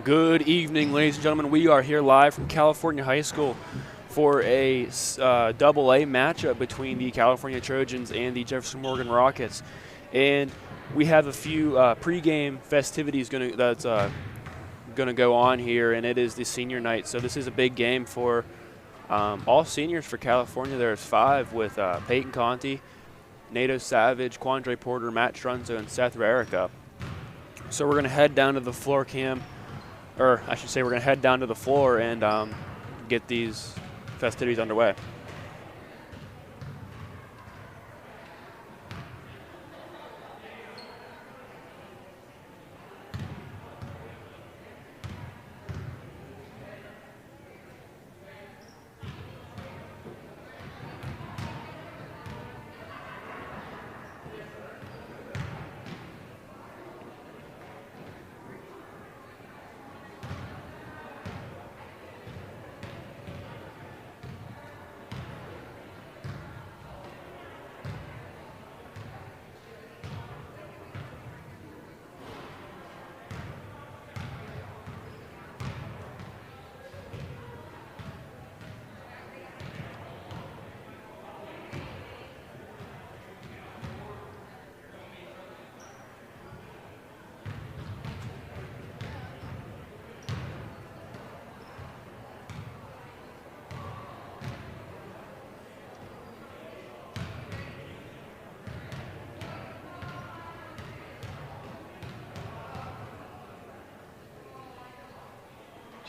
Good evening, ladies and gentlemen. We are here live from California High School for a double-A matchup between the California Trojans and the Jefferson Morgan Rockets. And we have a few pregame festivities that's going to go on here, and it is the senior night. So this is a big game for all seniors for California. There's 5 with Peyton Conti, Nato Savage, Quandre Porter, Matt Strunzo, and Seth Rarica. So we're going to head down to the floor cam. Or I should say we're going to head down to the floor and get these festivities underway.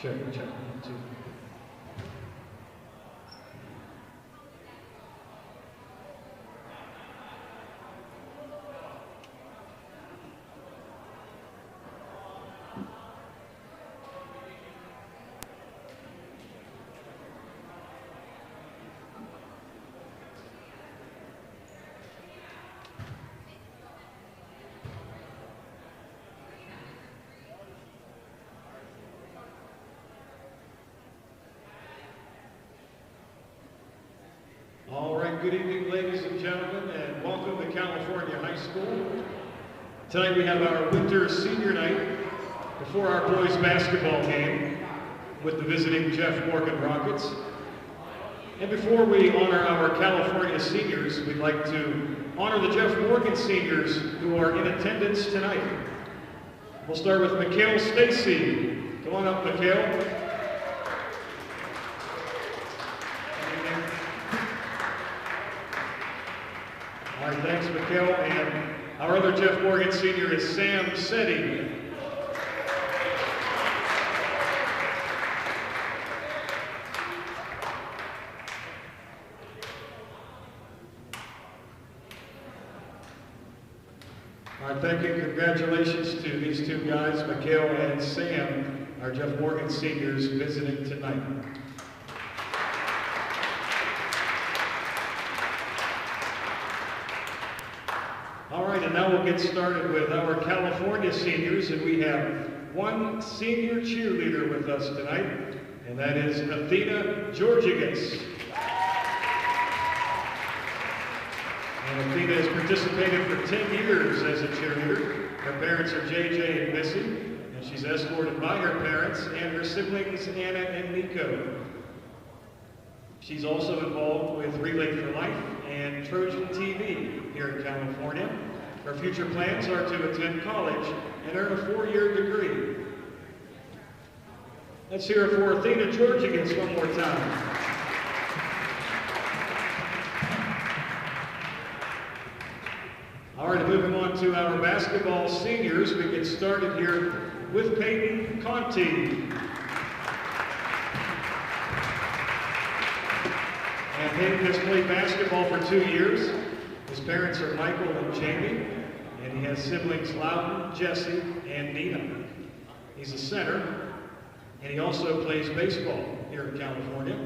Check, 1, 2. All right, good evening, ladies and gentlemen, and welcome to California High School. Tonight we have our winter senior night before our boys basketball game with the visiting Jeff Morgan Rockets. And before we honor our California seniors, we'd like to honor the Jeff Morgan seniors who are in attendance tonight. We'll start with Mikhail Stacy. Come on up, Mikhail. All right, thanks, Mikhail. And our other Jeff Morgan senior is Sam Setti. All right, thank you. Congratulations to these two guys, Mikhail and Sam, our Jeff Morgan seniors visiting tonight. All right, and now we'll get started with our California seniors, and we have one senior cheerleader with us tonight, and that is Athena Georgigas. And Athena has participated for 10 years as a cheerleader. Her parents are JJ and Missy, and she's escorted by her parents and her siblings Anna and Nico. She's also involved with Relay for Life and Trojan TV here in California. Her future plans are to attend college and earn a 4-year degree. Let's hear it for Athena Georgigas one more time. All right, moving on to our basketball seniors, we get started here with Peyton Conti. And Peyton has played basketball for 2 years. His parents are Michael and Jamie, and he has siblings Loudon, Jesse, and Nina. He's a center, and he also plays baseball here in California.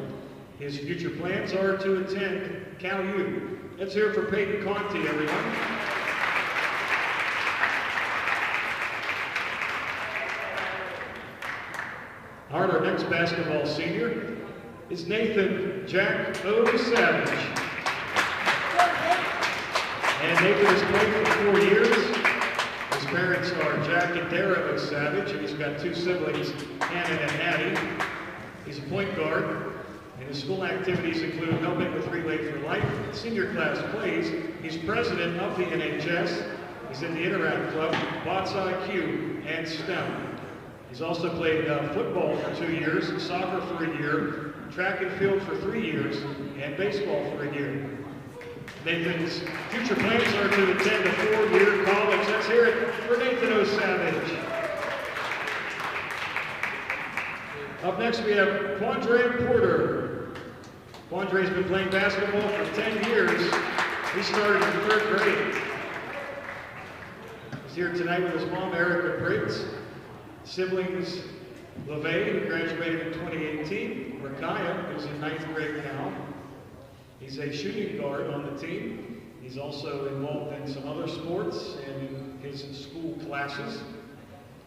His future plans are to attend Cal U. Let's hear it for Peyton Conti, everyone. All right, our next basketball senior is Nathan Jack O. Savage. And Nathan has played for 4 years. His parents are Jack and Dara O'Savage, and he's got 2 siblings, Hannah and Addie. He's a point guard, and his school activities include helping with Relay for Life, senior class plays. He's president of the NHS. He's in the Interact Club, Bots IQ, and STEM. He's also played football for 2 years, soccer for a year, track and field for 3 years, and baseball for a year. Nathan's future plans are to attend a 4-year college. Let's hear it for Nathan O'Savage. Up next, we have Quandre Porter. Quandre's been playing basketball for 10 years. He started in 3rd grade. He's here tonight with his mom, Erica Briggs, siblings LeVay, who graduated in 2018, Rakaya, who's in 9th grade now. He's a shooting guard on the team. He's also involved in some other sports and in his school classes.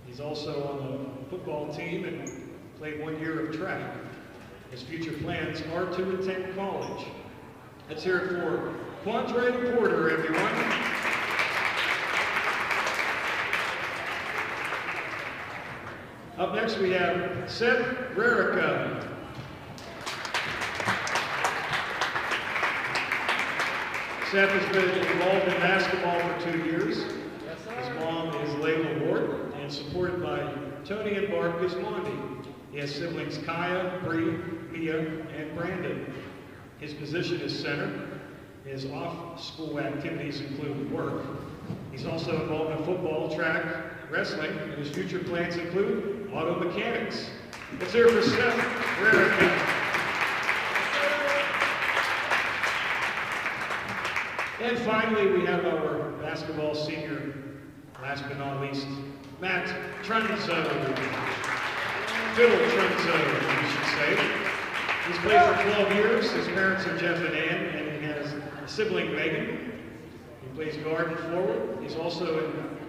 He's also on the football team and played 1 year of track. His future plans are to attend college. Let's hear it for Quandre Porter, everyone. Up next, we have Seth Rarica. Seth has been involved in basketball for 2 years. His mom is Layla Ward and supported by Tony and Barb Gismondi. He has siblings Kaya, Bree, Mia, and Brandon. His position is center. His off-school activities include work. He's also involved in football, track, wrestling, and his future plans include auto mechanics. Let's hear it for Seth Rarica. And finally, we have our basketball senior, last but not least, Matt Trunzo. Phil Trunzo, we should say. He's played for 12 years. His parents are Jeff and Ann, and he has a sibling, Megan. He plays guard and forward. He's also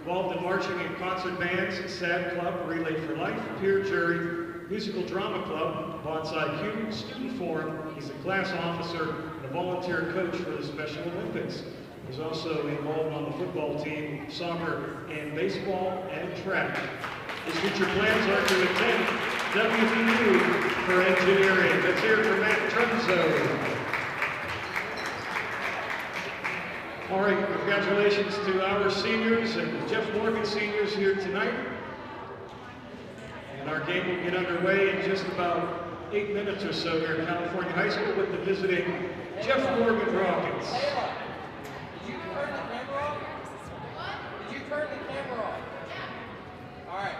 involved in marching and concert bands, SAD Club, Relay for Life, Peer Jury, Musical Drama Club, Bots IQ, Student Forum. He's a class officer and a volunteer coach for the Special Olympics. He's also involved on the football team, soccer, and baseball and track. His future plans are to attend WVU for engineering. Let's hear it for Matt Trunzo. All right, congratulations to our seniors and Jeff Morgan seniors here tonight. And our game will get underway in just about 8 minutes or so here at California High School with the visiting Jeff Morgan Rockets. Did you turn the camera off? Did you turn the camera off? All right.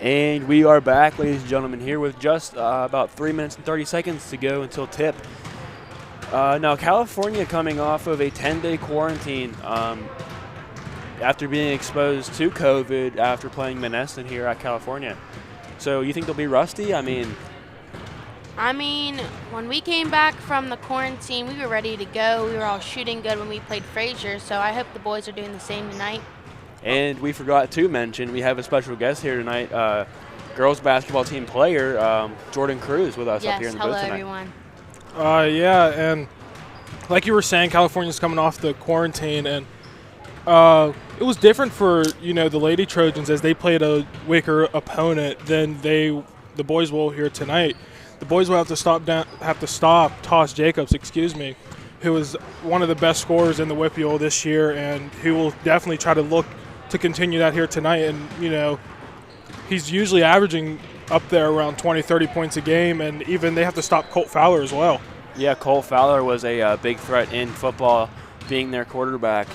And we are back, ladies and gentlemen, here with just about 3 minutes and 30 seconds to go until tip. Now, California coming off of a 10-day quarantine after being exposed to COVID after playing Monessen here at California. So you think they'll be rusty? I mean, when we came back from the quarantine, we were ready to go. We were all shooting good when we played Frazier, so I hope the boys are doing the same tonight. And we forgot to mention, we have a special guest here tonight, girls basketball team player, Jordan Cruz, with us up here in the booth tonight. Yes, hello, everyone. Yeah, and like you were saying, California's coming off the quarantine, and it was different for, the Lady Trojans as they played a weaker opponent than they the boys will here tonight. The boys will have to stop Toss Jacobs, who is one of the best scorers in the WPIAL this year, and he will definitely try to look to continue that here tonight. And, he's usually averaging up there around 20, 30 points a game, and even they have to stop Colt Fowler as well. Yeah, Colt Fowler was a big threat in football, being their quarterback.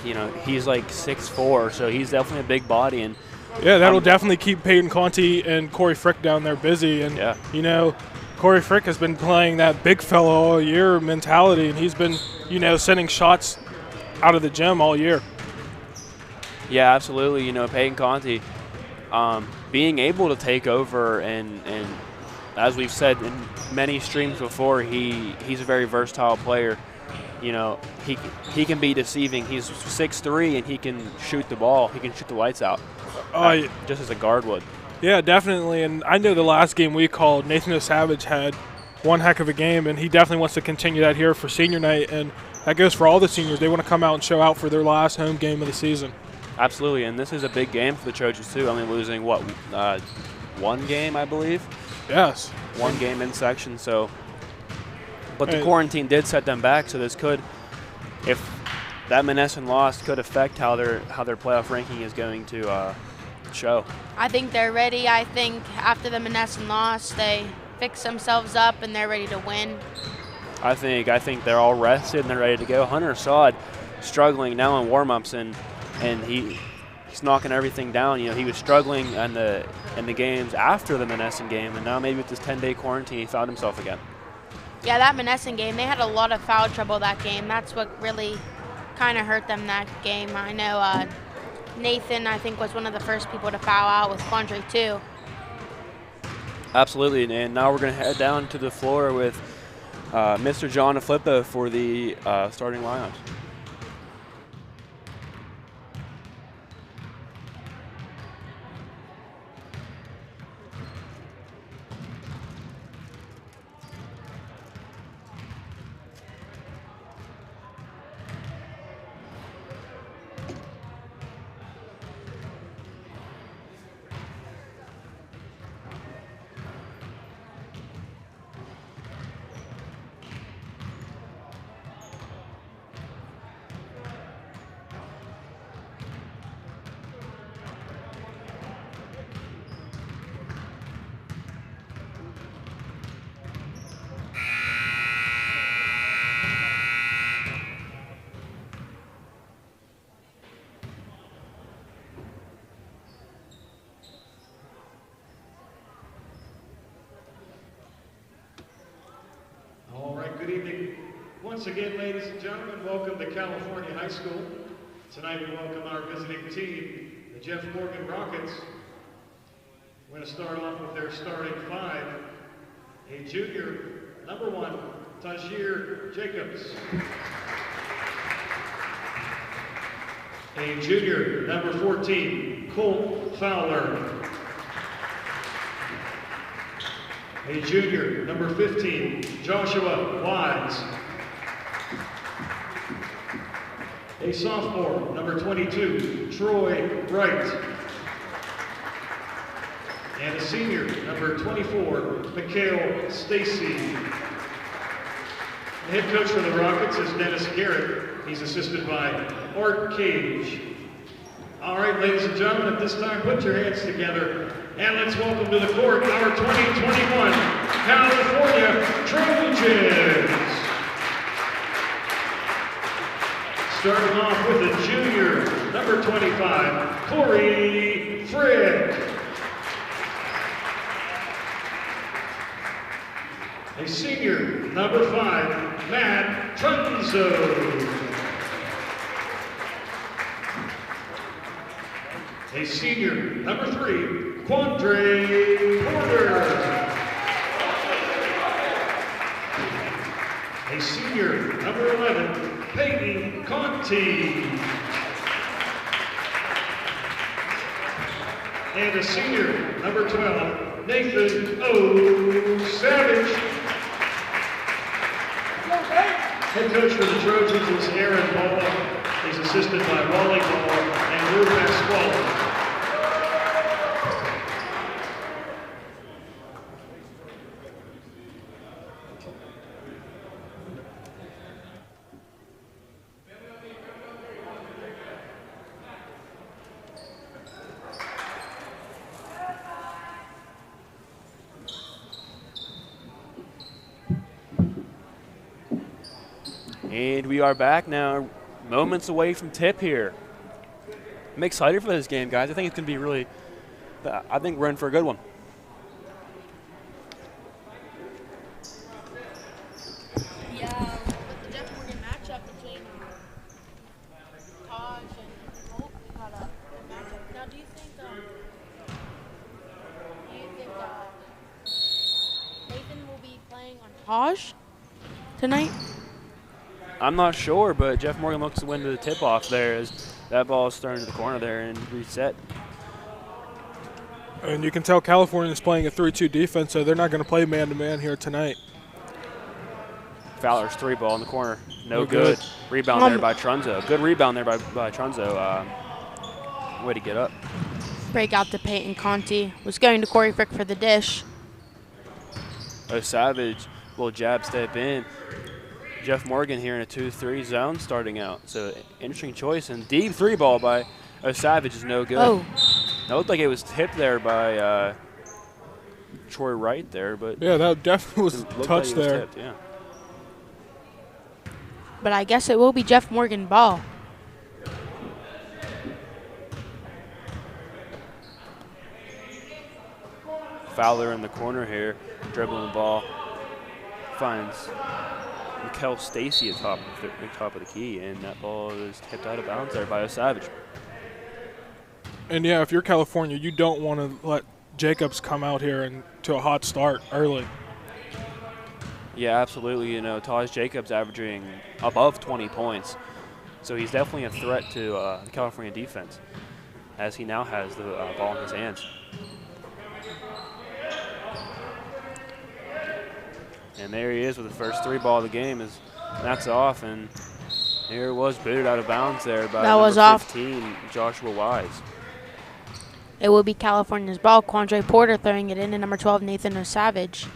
He's like 6'4", so he's definitely a big body. And yeah, that'll definitely keep Peyton Conti and Corey Frick down there busy. And, Corey Frick has been playing that big fellow all year mentality, and he's been, sending shots out of the gym all year. Yeah, absolutely. Peyton Conti being able to take over, and as we've said in many streams before, he's a very versatile player. He can be deceiving. He's 6'3", and he can shoot the ball. He can shoot the lights out, just as a guard would. Yeah, definitely. And I know the last game we called, Nathan O'Savage had one heck of a game, and he definitely wants to continue that here for senior night. And that goes for all the seniors. They want to come out and show out for their last home game of the season. Absolutely, and this is a big game for the Trojans too. I mean, losing one game, I believe. Yes. One game in section. So, but the quarantine did set them back. So this could, if that Monessen loss, could affect how their playoff ranking is going to show. I think they're ready. I think after the Monessen loss, they fix themselves up and they're ready to win. I think they're all rested and they're ready to go. Hunter Sod struggling now in warm-ups, and he's knocking everything down. He was struggling in the games after the Monessen game, and now maybe with this 10-day quarantine, he found himself again. Yeah, that Monessen game, they had a lot of foul trouble that game. That's what really kind of hurt them that game. I know Nathan, I think, was one of the first people to foul out with Quandre too. Absolutely, and now we're going to head down to the floor with Mr. John Aflippo for the starting lineups. Good evening. Once again, ladies and gentlemen, welcome to California High School. Tonight we welcome our visiting team, the Jeff Morgan Rockets. We're going to start off with their starting five. A junior, number 1, Tajir Jacobs. A junior, number 14, Colt Fowler. A junior, number 15, Joshua Wise. A sophomore, number 22, Troy Wright. And a senior, number 24, Mikhail Stacy. The head coach for the Rockets is Dennis Garrett. He's assisted by Art Cage. All right, ladies and gentlemen, at this time, put your hands together and let's welcome to the court our 2021 California Trojans. Starting off with a junior, number 25, Corey Frick. A senior, number 5, Matt Trunzo. A senior, number 3, Quandre Porter. A senior, number 11, Peyton Conti. And a senior, number 12, Nathan O. Savage. Head coach for the Trojans is Aaron Ball. He's assisted by Wally Ball and Lou Pasquale. And we are back now, moments away from tip here. I'm excited for this game, guys. I think it's going to be really, I think we're in for a good one. Yeah, with the Jeff Morgan matchup between Taj and Holt, we got a good matchup. Now, do you think Nathan will be playing on Taj tonight? I'm not sure, but Jeff Morgan looks to win the tip-off there as that ball is thrown to the corner there and reset. And you can tell California is playing a 3-2 defense, so they're not going to play man-to-man here tonight. Fowler's 3-ball in the corner. No good. Rebound there by Trunzo. Good rebound there by Trunzo. Way to get up. Break out to Peyton Conti. Was going to Corey Frick for the dish. Savage will jab step in. Jeff Morgan here in a 2-3 zone starting out. So interesting choice. And deep 3-ball by Savage is no good. Oh. That looked like it was tipped there by Troy Wright there, but yeah, that definitely was touched there. Tipped, yeah. But I guess it will be Jeff Morgan ball. Fowler in the corner here, dribbling the ball. Finds Mikel Stacy at top of the key, and that ball is tipped out of bounds there by Savage. And yeah, if you're California, you don't want to let Jacobs come out here and to a hot start early. Yeah, absolutely. You know, Taj Jacobs averaging above 20 points, so he's definitely a threat to the California defense, as he now has the ball in his hands. And there he is with the first 3-ball of the game. That's off, and here it was booted out of bounds there by number 15, Joshua Wise. It will be California's ball. Quandre Porter throwing it in to number 12, Nathan Savage.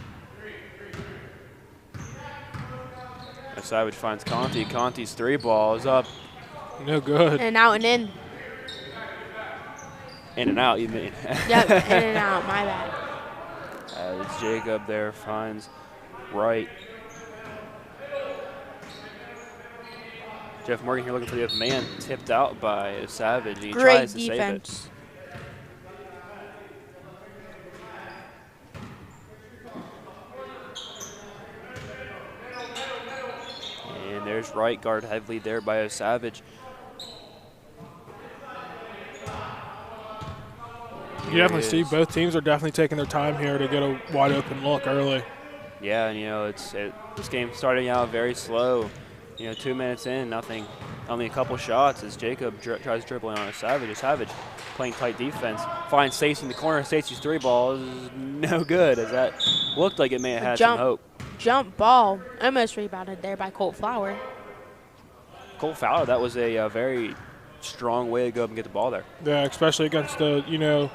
Savage finds Conti. Conti's 3-ball is up. No good. And out and in. In and out, you mean? Yep, in and out. My bad. As Jacob there finds Wright. Jeff Morgan here looking for the open man, tipped out by Savage. He Great tries to defense. save it. And there's Wright, guard heavily there by Savage. You definitely see both teams are definitely taking their time here to get a wide open look early. Yeah, and you know, this game starting out very slow. You know, 2 minutes in, nothing, only a couple shots as Jacob tries dribbling on Savage. Savage playing tight defense, finds Stacy in the corner. Stacy's 3-ball is no good, as that looked like it may have had some hope. Jump ball, almost rebounded there by Colt Flower. Colt Fowler, that was a very strong way to go up and get the ball there. Yeah, especially against an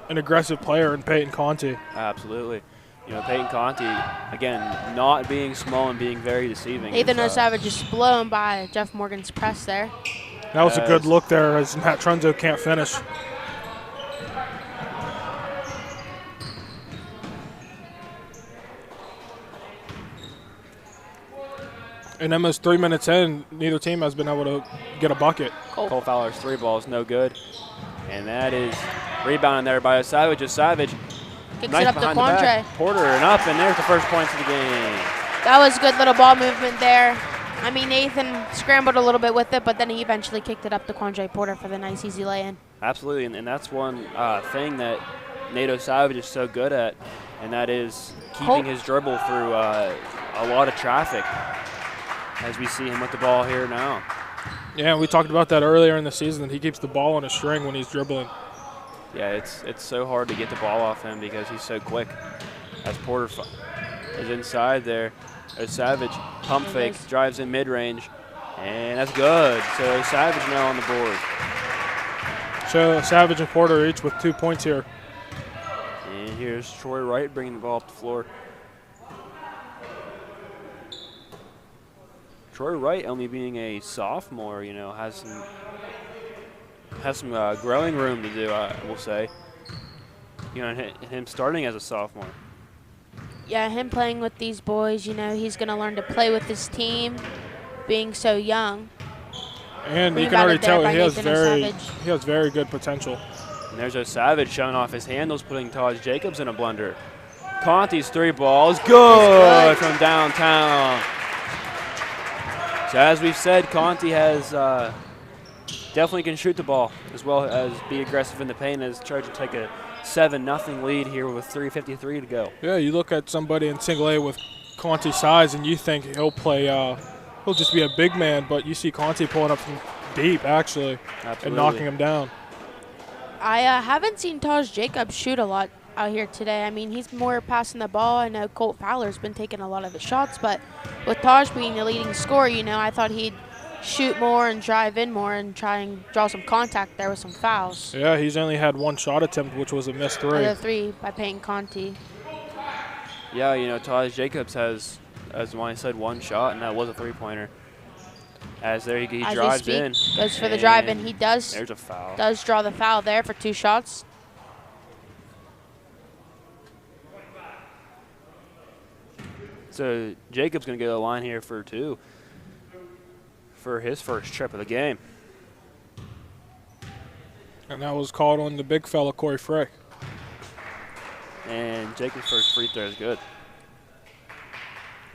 aggressive player in Peyton Conti. Absolutely. You know, Peyton Conti, again, not being small and being very deceiving. Nathan Savage is blown by Jeff Morgan's press there. That was a good look there as Matt Trunzo can't finish. And almost 3 minutes in, neither team has been able to get a bucket. Cole Fowler's 3-ball is no good. And that is rebounded there by Savage. Savage kicks it up to Quandre. Porter and up, and there's the first points of the game. That was good little ball movement there. I mean, Nathan scrambled a little bit with it, but then he eventually kicked it up to Quandre Porter for the nice, easy lay-in. Absolutely, and that's one thing that Nato Savage is so good at, and that is keeping his dribble through a lot of traffic, as we see him with the ball here now. Yeah, we talked about that earlier in the season, that he keeps the ball on a string when he's dribbling. Yeah, it's so hard to get the ball off him because he's so quick. As Porter is inside there, Savage pump fake, drives in mid-range, and that's good. So Savage now on the board. So Savage and Porter each with 2 points here. And here's Troy Wright bringing the ball up the floor. Troy Wright, only being a sophomore, you know, has some growing room to do, I will say. You know, him starting as a sophomore. Yeah, him playing with these boys, you know, he's going to learn to play with his team. being so young. And you can already Rebounded there tell by he has Nathan very good potential. And there's a Savage showing off his handles, putting Taj Jacobs in a blunder. Conti's 3 ball is good from downtown. So as we've said, Conti has definitely can shoot the ball as well as be aggressive in the paint as Trojans take a 7-0 lead here with 3:53 to go. Yeah, you look at somebody in single A with Conti's size and you think he'll play, he'll just be a big man, but you see Conti pulling up from deep actually and knocking him down. I haven't seen Taj Jacobs shoot a lot out here today. I mean, he's more passing the ball. I know Colt Fowler's been taking a lot of his shots, but with Taj being the leading scorer, you know, I thought he'd shoot more and drive in more and try and draw some contact there with some fouls. Yeah, he's only had 1 shot attempt, which was a missed 3. Another 3 by Peyton Conti. Yeah, you know, Taj Jacobs has, as I said, 1 shot, and that was a 3-pointer. As there he As drives we speak, in. goes for the drive in. He does. There's a foul. Does draw the foul there for 2 shots. So Jacobs going to get a line here for 2 for his first trip of the game. And that was called on the big fella, Corey Frick. And Jacobs' first free throw is good.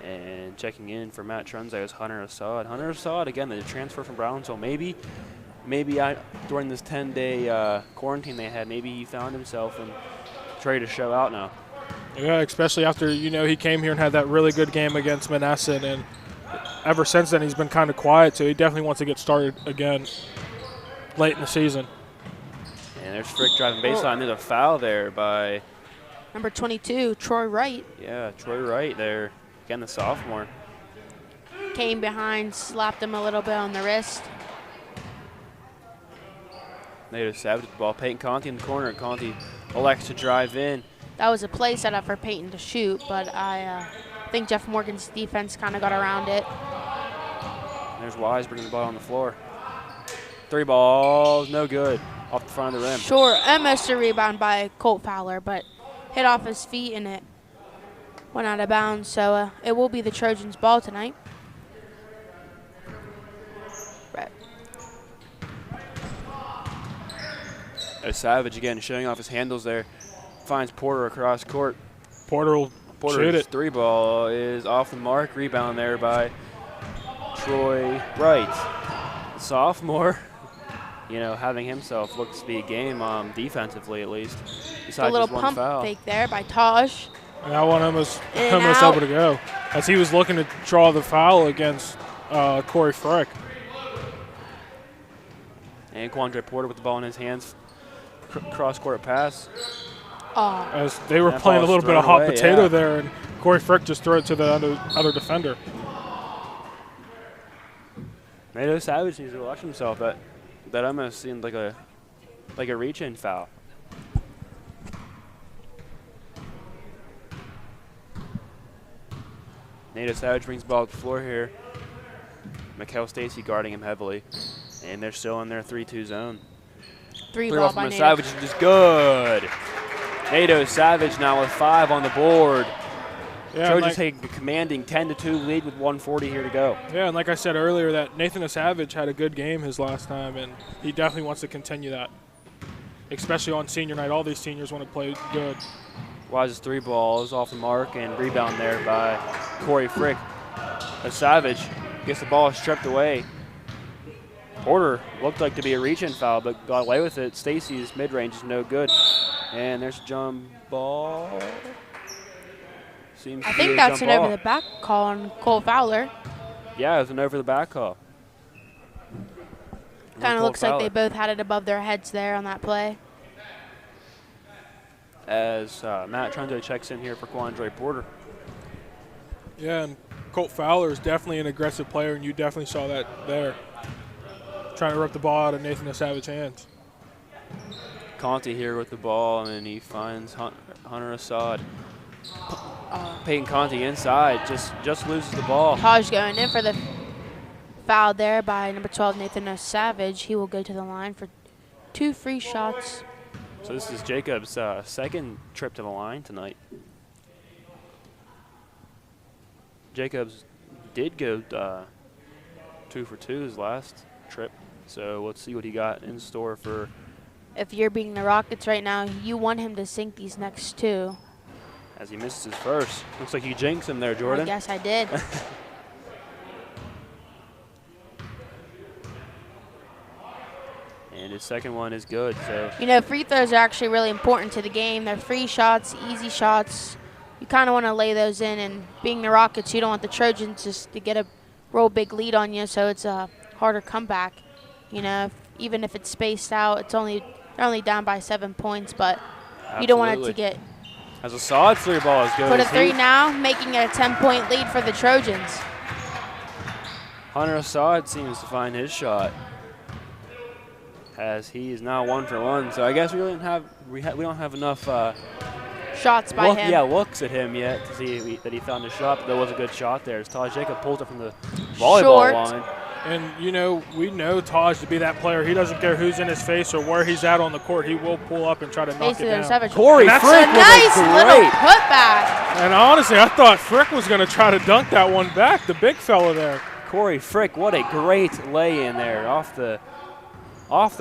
And checking in for Matt Trunze is Hunter Assad. Hunter Assad, again, the transfer from Brownsville. Maybe during this 10-day quarantine they had, maybe he found himself and ready to show out now. Yeah, especially after, you know, he came here and had that really good game against Monessen, and ever since then he's been kind of quiet, so he definitely wants to get started again late in the season. And there's Frick driving baseline. There's a foul there by Number 22, Troy Wright. Yeah, Troy Wright there. Again, the sophomore. Came behind, slapped him a little bit on the wrist. Native Savage with the ball. Peyton Conti in the corner. Conti elects to drive in. That was a play set up for Peyton to shoot, but I think Jeff Morgan's defense kind of got around it. There's Wise bringing the ball on the floor. 3 balls, no good. Off the front of the rim. Sure, almost a rebound by Colt Fowler, but hit off his feet and it went out of bounds. So it will be the Trojans' ball tonight. Right. Savage again showing off his handles there. Finds Porter across court. Porter's shoot it. 3 ball is off the mark. Rebound there by Troy Wright. The sophomore, you know, having himself looks to be a game defensively at least. A little pump fake there by Taj. And that one almost able to go as he was looking to draw the foul against Corey Frick. And Quandre Porter with the ball in his hands. Cross-court pass. As they were playing a little bit of hot potato there, and Corey Frick just threw it to the other defender. Nato Savage needs to watch himself. That almost seemed like a reach-in foul. Nato Savage brings the ball to the floor here. Mikkel Stacy guarding him heavily. And they're still in their 3-2 zone. 3 ball by from Nato. Savage is just good. Nato Savage now with 5 on the board. Yeah, Trojans taking a commanding 10-2 lead with 1:40 here to go. Yeah, and like I said earlier, that Nathan Savage had a good game his last time, and he definitely wants to continue that, especially on senior night. All these seniors want to play good. Wise's 3 ball is off the mark, and rebound there by Corey Frick. Savage gets the ball stripped away. Porter looked like to be a reach-in foul, but got away with it. Stacy's mid-range is no good. And there's a jump ball. I think that's an over-the-back call on Cole Fowler. Yeah, it was an over-the-back call. Kind of looks like they both had it above their heads there on that play. As Matt Trunzo checks in here for Quandre Porter. Yeah, and Colt Fowler is definitely an aggressive player, and you definitely saw that there. Trying to rip the ball out of Nathan Savage's hands. Conti here with the ball, and then he finds Hunter Assad. Peyton Conti inside, just loses the ball. Taj going in for the foul there by number 12, Nathan Savage. He will go to the line for 2 free shots. So this is Jacob's second trip to the line tonight. Jacobs did go 2 for 2 his last trip. So let's see what he got in store for. If you're being the Rockets right now, you want him to sink these next 2. As he misses his first. Looks like you jinxed him there, Jordan. I guess I did. And his second one is good. So You know, free throws are actually really important to the game. They're free shots, easy shots. You kind of want to lay those in, and being the Rockets, you don't want the Trojans just to get a real big lead on you, so it's a harder comeback. You know, even if it's spaced out, they're only down by 7 points, but you don't want it to get as a solid 3 ball is good. put a as 3 now, making it a 10-point lead for the Trojans. Hunter Assad seems to find his shot, as he is now 1 for 1. So I guess we don't have enough Shots by him. looks at him yet to see that he found a shot. But there was a good shot there as Taj Jacob pulls it from the volleyball line. And, you know, we know Taj to be that player. He doesn't care who's in his face or where he's at on the court. He will pull up and try to knock it down. Corey And Frick a with nice a little great. putback. And honestly, I thought Frick was going to try to dunk that one back, the big fella there. Corey Frick, what a great lay in there off the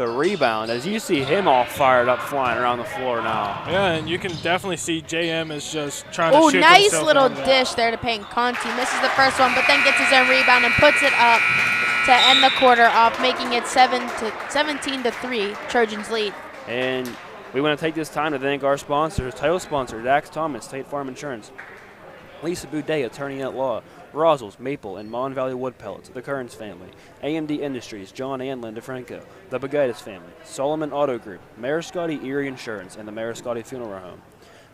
rebound, as you see him all fired up flying around the floor now. Yeah, and you can definitely see JM is just trying to Oh, shoot nice himself little out of that. dish there to Peyton Conti. Misses the first one, but then gets his own rebound and puts it up to end the quarter off, making it 17-3, Trojans lead. And we want to take this time to thank our sponsors, title sponsor, Dax Thomas, State Farm Insurance, Lisa Boudet, Attorney at Law, Roswell's, Maple, and Mon Valley Wood Pellets, the Kearns family, AMD Industries, John and Linda Franco, the Bagaitis family, Solomon Auto Group, Mariscotti Erie Insurance, and the Mariscotti Funeral Home,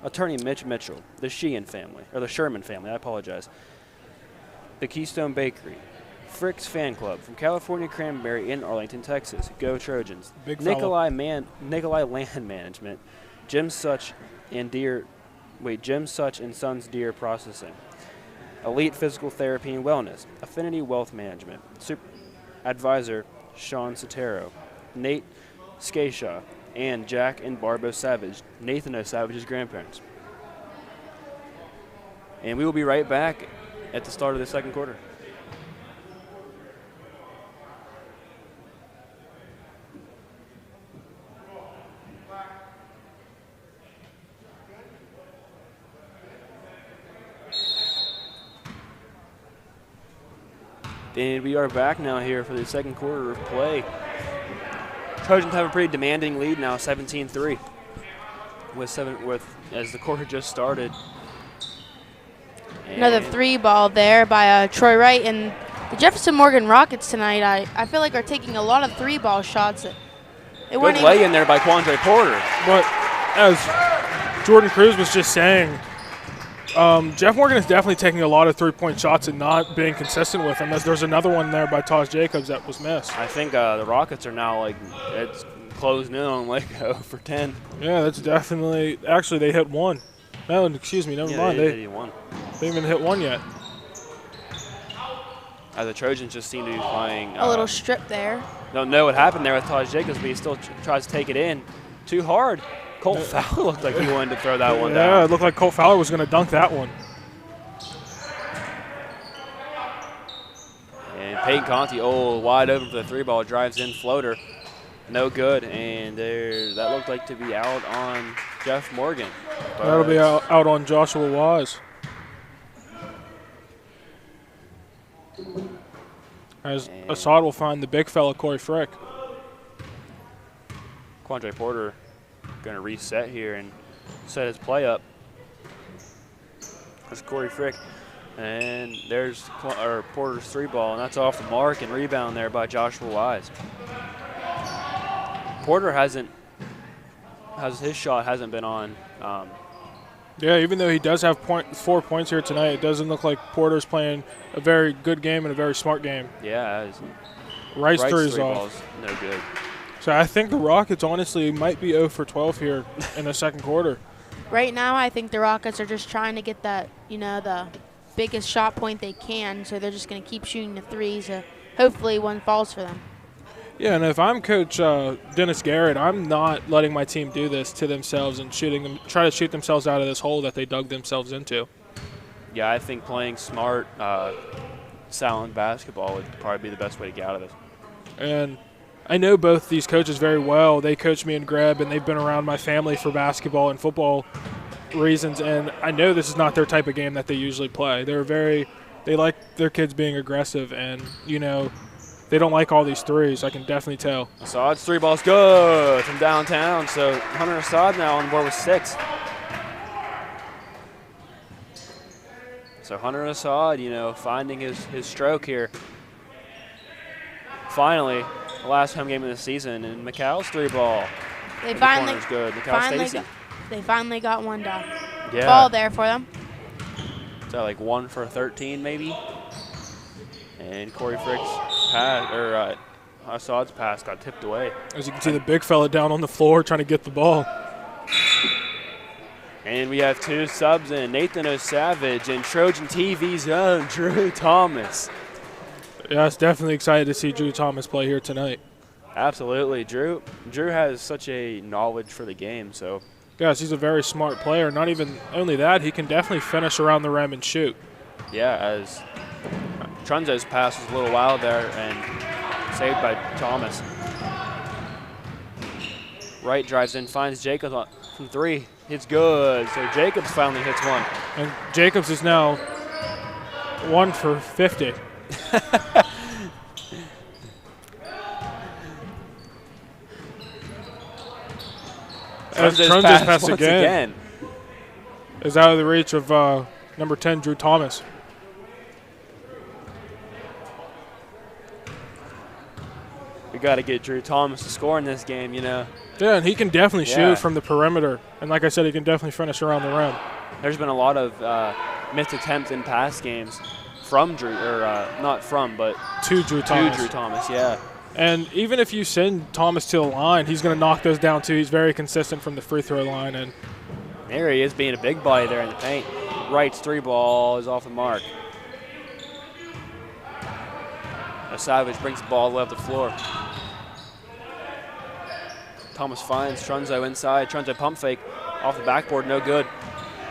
Attorney Mitch Mitchell, the Sheehan family, or the Sherman family, I apologize, the Keystone Bakery, Frick's Fan Club from California Cranberry in Arlington, Texas, Go Trojans, Big fella. Nikolai Land Management, Jim Such and Sons Deer Processing, Elite Physical Therapy and Wellness, Affinity Wealth Management, Advisor Sean Sotero, Nate Skashaw, and Jack and Barb O'Savage, Nathan O'Savage's grandparents. And we will be right back at the start of the second quarter. And we are back now here for the second quarter of play. Trojans have a pretty demanding lead now, 17-3, as the quarter just started. Another 3 ball there by Troy Wright. And the Jefferson Morgan Rockets tonight, I feel like are taking a lot of 3 ball shots. Good lay in there by Quandre Porter. But as Jordan Cruz was just saying, Jeff Morgan is definitely taking a lot of 3-point shots and not being consistent with them. There's another one there by Taj Jacobs that was missed. I think the Rockets are now it's closing in on Waco for 10. Yeah, that's definitely. Actually, they hit 1. No, excuse me, never mind. They won. They haven't hit 1 yet. The Trojans just seem to be playing. A little strip there. Don't know what happened there with Taj Jacobs, but he still tries to take it in too hard. Colt Fowler looked like he wanted to throw that one down. Yeah, it looked like Colt Fowler was going to dunk that one. And Peyton Conti, wide open for the 3-ball, drives in floater. No good, and that looked like to be out on Jeff Morgan. That'll be out on Joshua Wise. As Assad will find the big fella, Corey Frick. Quandre Porter going to reset here and set his play up. That's Corey Frick. And there's Porter's 3-ball, and that's off the mark, and rebound there by Joshua Wise. Porter his shot hasn't been on. Yeah, even though he does have 4 points here tonight, it doesn't look like Porter's playing a very good game and a very smart game. Yeah. Wright's 3 3 is off. balls, no good. So I think the Rockets honestly might be 0 for 12 here in the second quarter. Right now, I think the Rockets are just trying to get that, the biggest shot point they can, so they're just going to keep shooting the 3s. Hopefully one falls for them. Yeah, and if I'm Coach Dennis Garrett, I'm not letting my team do this to themselves and try to shoot themselves out of this hole that they dug themselves into. Yeah, I think playing smart, sound basketball would probably be the best way to get out of this. And I know both these coaches very well. They coach me in Greb, and they've been around my family for basketball and football reasons, and I know this is not their type of game that they usually play. They like their kids being aggressive, and, you know, they don't like all these threes. I can definitely tell. Assad's 3 ball's good from downtown, so Hunter Assad now on board with 6. So Hunter Assad, you know, finding his stroke here. Finally, the last home game of the season, and McCall's 3 ball. They finally, good. McCall Stacy. They finally got one down. Yeah. Ball there for them. So like 1 for 13 maybe. And Corey Frick's pass, or Assad's pass got tipped away. As you can see, the big fella down on the floor trying to get the ball. And we have 2 subs in, Nathan O'Savage and Trojan TV's own Drew Thomas. Yeah, it's definitely excited to see Drew Thomas play here tonight. Absolutely. Drew has such a knowledge for the game, so. Yes, he's a very smart player. Not even only that, he can definitely finish around the rim and shoot. Yeah, as Trunzo's pass was a little wild there and saved by Thomas. Wright drives in, finds Jacobs from 3. It's good. So Jacobs finally hits one. And Jacobs is now 1 for 50. As Trunzo's pass again is out of the reach of number 10, Drew Thomas. We got to get Drew Thomas to score in this game, you know. Yeah, and he can definitely shoot from the perimeter. And like I said, he can definitely finish around the rim. There's been a lot of missed attempts in past games from Drew, or not from, but to Drew Thomas. To Drew Thomas, yeah. And even if you send Thomas to the line, he's going to knock those down too. He's very consistent from the free throw line. And there he is, being a big body there in the paint. Wright's 3 ball is off the mark. Savage brings the ball left the floor. Thomas finds Trunzo inside. Trunzo pump fake off the backboard, no good.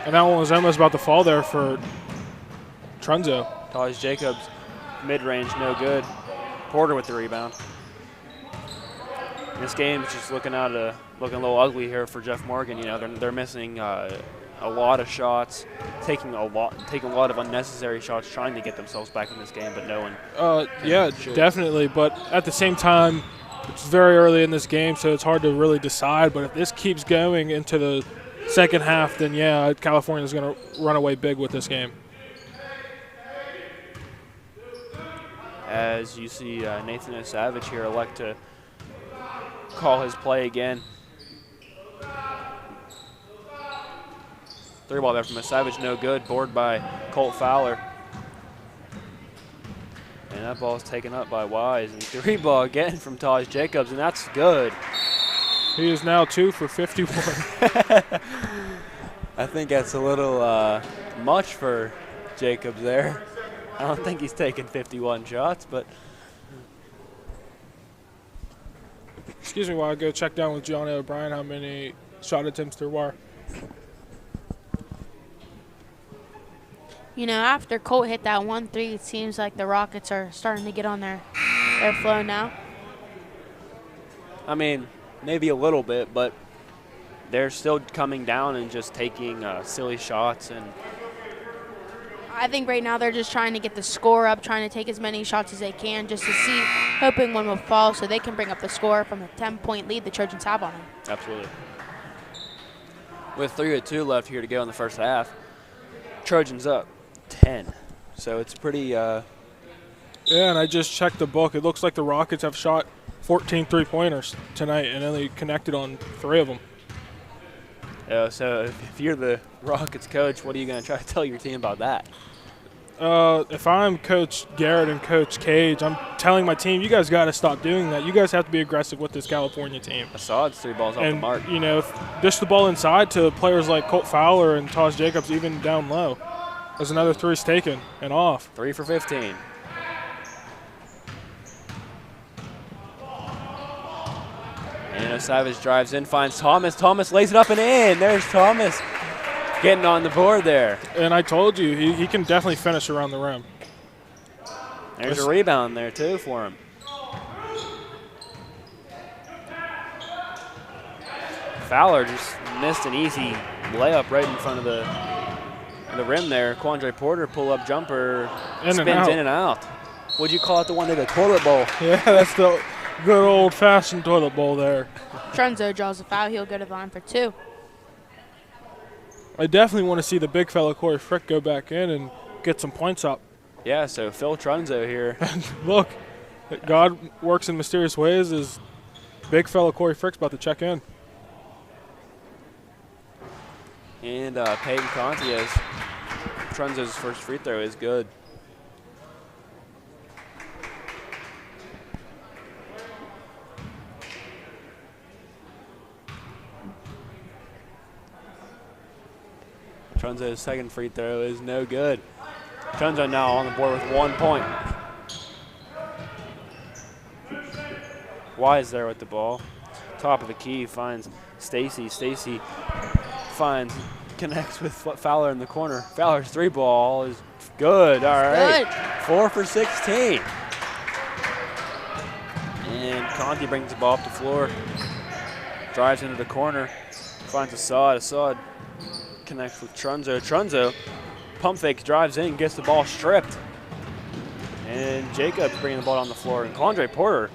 And that one was almost about to fall there for Trunzo. Taj Jacobs, mid-range, no good. Porter with the rebound. This game is just looking a little ugly here for Jeff Morgan. You know, they're missing a lot of shots, taking a lot of unnecessary shots, trying to get themselves back in this game, but no one. Yeah, definitely. But at the same time, it's very early in this game, so it's hard to really decide. But if this keeps going into the second half, then yeah, California's going to run away big with this game. As you see Nathan O'Savage here elect to call his play again. 3 ball there from O'Savage, no good. Board by Colt Fowler. And that ball is taken up by Wise. And 3 ball again from Taj Jacobs, and that's good. He is now 2 for 51. I think that's a little much for Jacobs there. I don't think he's taken 51 shots, but. Excuse me while I go check down with John O'Brien how many shot attempts there were. You know, after Colt hit that 1-3, it seems like the Rockets are starting to get on their flow now. I mean, maybe a little bit, but they're still coming down and just taking silly shots. And I think right now they're just trying to get the score up, trying to take as many shots as they can just to see, hoping one will fall so they can bring up the score from a 10-point lead the Trojans have on them. Absolutely. With 3:02 left here to go in the first half, Trojans up 10. So it's pretty. Yeah, and I just checked the book. It looks like the Rockets have shot 14 three-pointers tonight and only connected on 3 of them. So if you're the Rockets coach, what are you going to try to tell your team about that? If I'm Coach Garrett and Coach Cage, I'm telling my team, you guys got to stop doing that. You guys have to be aggressive with this California team. Assad's 3 balls off the mark. And, you know, dish the ball inside to players like Colt Fowler and Taj Jacobs, even down low. There's another 3's taken and off. 3 for 15. And Savage drives in, finds Thomas. Thomas lays it up and in. There's Thomas getting on the board there. And I told you, he can definitely finish around the rim. There's a rebound there, too, for him. Fowler just missed an easy layup right in front of the rim there. Quandre Porter pull-up jumper, spins in and out. Would you call it the one that the toilet bowl? Yeah, that's the good old-fashioned toilet bowl there. Trunzo draws a foul. He'll go to the line for 2. I definitely want to see the big fella Corey Frick go back in and get some points up. Yeah, so Phil Trunzo here. Look, God works in mysterious ways. Is big fella Corey Frick's about to check in. And Peyton Conti's Trunzo's first free throw is good. Trunzo's second free throw is no good. Trunzo now on the board with 1 point. Wise there with the ball. Top of the key finds Stacy. Stacy connects with Fowler in the corner. Fowler's 3-ball is good. All right. Good. 4 for 16. And Conti brings the ball up the floor. Drives into the corner. Finds Assad. Assad connects with Trunzo. Trunzo pump fakes, drives in, gets the ball stripped. And Jacobs bringing the ball on the floor. And Quandre Porter.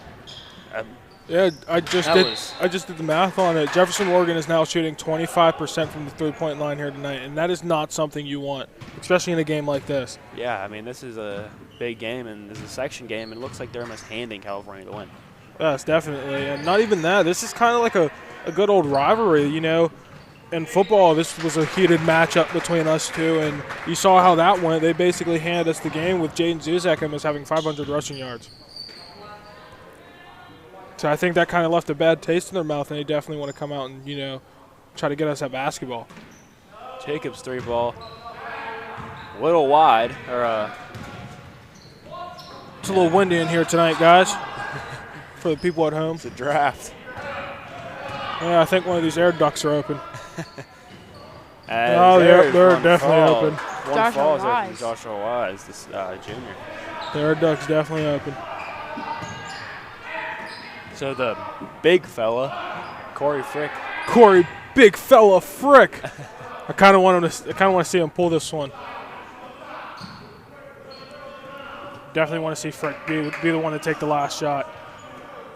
Yeah, I just did the math on it. Jefferson Morgan is now shooting 25% from the three-point line here tonight, and that is not something you want, especially in a game like this. Yeah, I mean, this is a big game, and this is a section game, and it looks like they're almost handing California the win. Yes, definitely. And not even that. This is kind of like a good old rivalry, you know. In football, this was a heated matchup between us two, and you saw how that went. They basically handed us the game with Jaden Zuzak as having 500 rushing yards. So I think that kind of left a bad taste in their mouth, and they definitely want to come out and, you know, try to get us at basketball. Jacobs 3-ball. A little wide. It's a little windy in here tonight, guys, for the people at home. It's a draft. Yeah, I think one of these air ducts are open. They're definitely open. One fall is open. Joshua Wise, this junior. The air duct's definitely open. So the big fella, Corey Frick. Corey, big fella Frick. I kind of want to see him pull this one. Definitely want to see Frick be the one to take the last shot.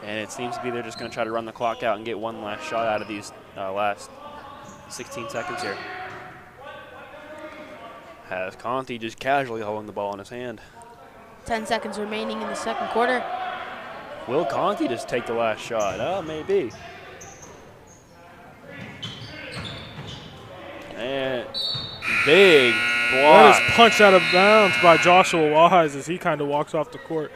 And it seems to be they're just going to try to run the clock out and get one last shot out of these last 16 seconds here. Has Conti just casually holding the ball in his hand. 10 seconds remaining in the second quarter. Will Conti just take the last shot? Maybe. And big block. That is punched out of bounds by Joshua Wise as he kind of walks off the court.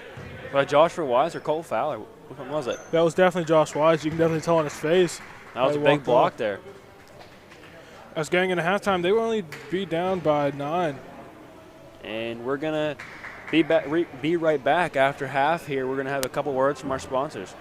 By Joshua Wise or Cole Fowler? Which one was it? That was definitely Josh Wise. You can definitely tell on his face. That was a big block there. As going into halftime, they will only be down by 9. And we're going to be right back after half here. We're going to have a couple words from our sponsors.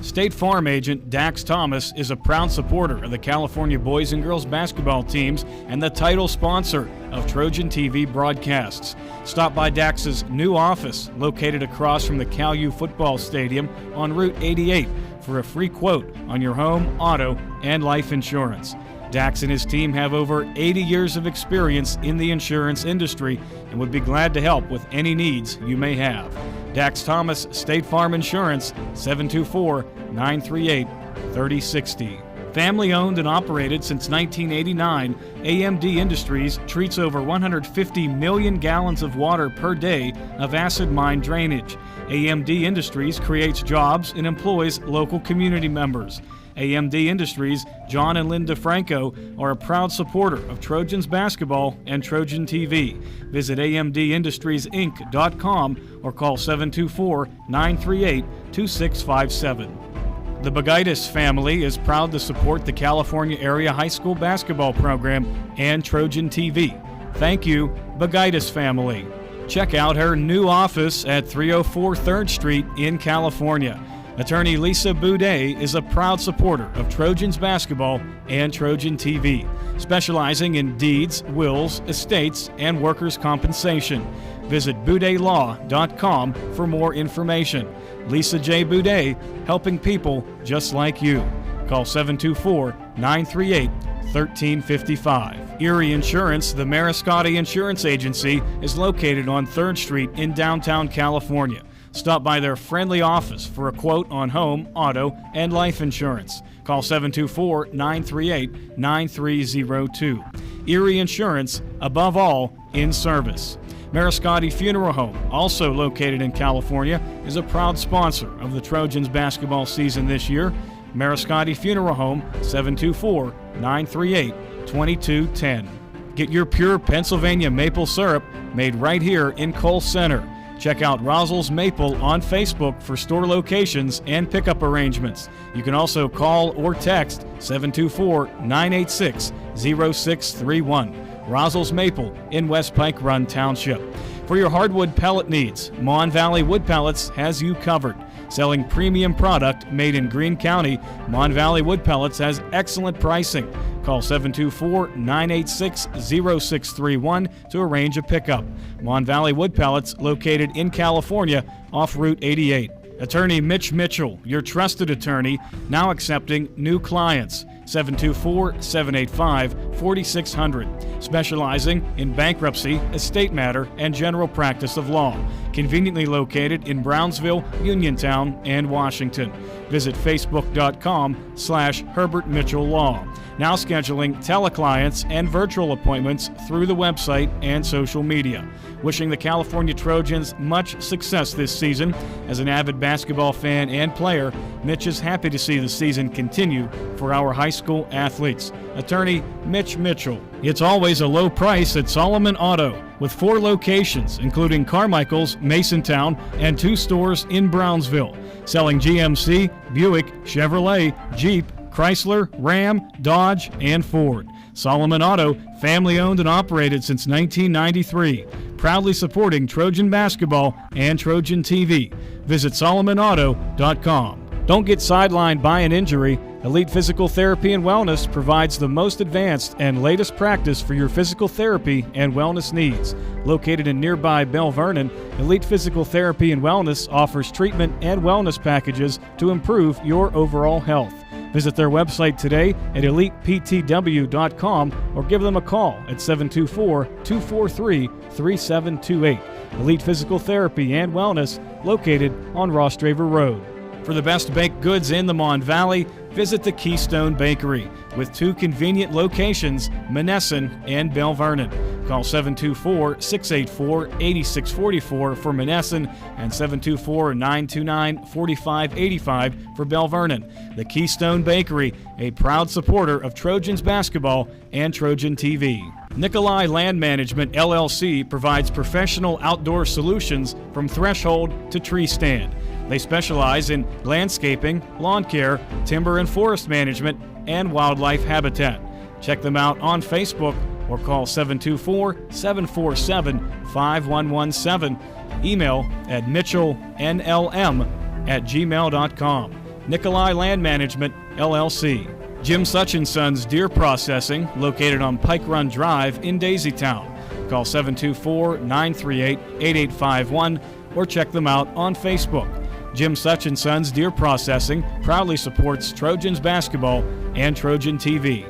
State Farm agent Dax Thomas is a proud supporter of the California boys and girls basketball teams and the title sponsor of Trojan TV broadcasts. Stop by Dax's new office located across from the Cal U football stadium on Route 88 for a free quote on your home, auto, and life insurance. Dax and his team have over 80 years of experience in the insurance industry and would be glad to help with any needs you may have. Dax Thomas, State Farm Insurance, 724-938-3060. Family owned and operated since 1989, AMD Industries treats over 150 million gallons of water per day of acid mine drainage. AMD Industries creates jobs and employs local community members. AMD Industries, John and Linda Franco, are a proud supporter of Trojans basketball and Trojan TV. Visit amdindustriesinc.com or call 724-938-2657. The Bagaitis family is proud to support the California Area High School basketball program and Trojan TV. Thank you, Bagaitis family. Check out her new office at 304 3rd Street in California. Attorney Lisa Boudet is a proud supporter of Trojans basketball and Trojan TV, specializing in deeds, wills, estates, and workers' compensation. Visit boudetlaw.com for more information. Lisa J. Boudet, helping people just like you. Call 724-938-1355. Erie Insurance, the Mariscotti Insurance Agency, is located on 3rd Street in downtown California. Stop by their friendly office for a quote on home, auto, and life insurance. Call 724-938-9302. Erie Insurance, above all, in service. Mariscotti Funeral Home, also located in California, is a proud sponsor of the Trojans basketball season this year. Mariscotti Funeral Home, 724-938-2210. Get your pure Pennsylvania maple syrup made right here in Cole Center. Check out Rosel's Maple on Facebook for store locations and pickup arrangements. You can also call or text 724-986-0631. Rosel's Maple in West Pike Run Township. For your hardwood pellet needs, Mon Valley Wood Pellets has you covered. Selling premium product made in Greene County, Mon Valley Wood Pellets has excellent pricing. Call 724-986-0631 to arrange a pickup. Mon Valley Wood Pellets, located in California off Route 88. Attorney Mitch Mitchell, your trusted attorney, now accepting new clients. 724-785-4600. Specializing in bankruptcy, estate matter, and general practice of law. Conveniently located in Brownsville, Uniontown, and Washington. Visit facebook.com/Herbert Mitchell Law. Now scheduling teleclients and virtual appointments through the website and social media. Wishing the California Trojans much success this season. As an avid basketball fan and player, Mitch is happy to see the season continue for our high school athletes. Attorney Mitch Mitchell. It's always a low price at Solomon Auto, with 4 locations, including Carmichael's, Masontown, and 2 stores in Brownsville. Selling GMC, Buick, Chevrolet, Jeep, Chrysler, Ram, Dodge, and Ford. Solomon Auto, family-owned and operated since 1993. Proudly supporting Trojan basketball and Trojan TV. Visit solomonauto.com. Don't get sidelined by an injury. Elite Physical Therapy and Wellness provides the most advanced and latest practice for your physical therapy and wellness needs. Located in nearby Bell Vernon, Elite Physical Therapy and Wellness offers treatment and wellness packages to improve your overall health. Visit their website today at eliteptw.com or give them a call at 724-243-3728. Elite Physical Therapy and Wellness, located on Rostraver Road. For the best baked goods in the Mon Valley, visit the Keystone Bakery with 2 convenient locations, Monessen and Bell Vernon. Call 724-684-8644 for Monessen and 724-929-4585 for Bell Vernon. The Keystone Bakery, a proud supporter of Trojans basketball and Trojan TV. Nikolai Land Management, LLC provides professional outdoor solutions from threshold to tree stand. They specialize in landscaping, lawn care, timber and forest management, and wildlife habitat. Check them out on Facebook or call 724-747-5117. Email at mitchellnlm@gmail.com. Nikolai Land Management, LLC. Jim Such & Sons Deer Processing, located on Pike Run Drive in Daisytown. Call 724-938-8851 or check them out on Facebook. Jim Such & Sons Deer Processing proudly supports Trojans basketball and Trojan TV.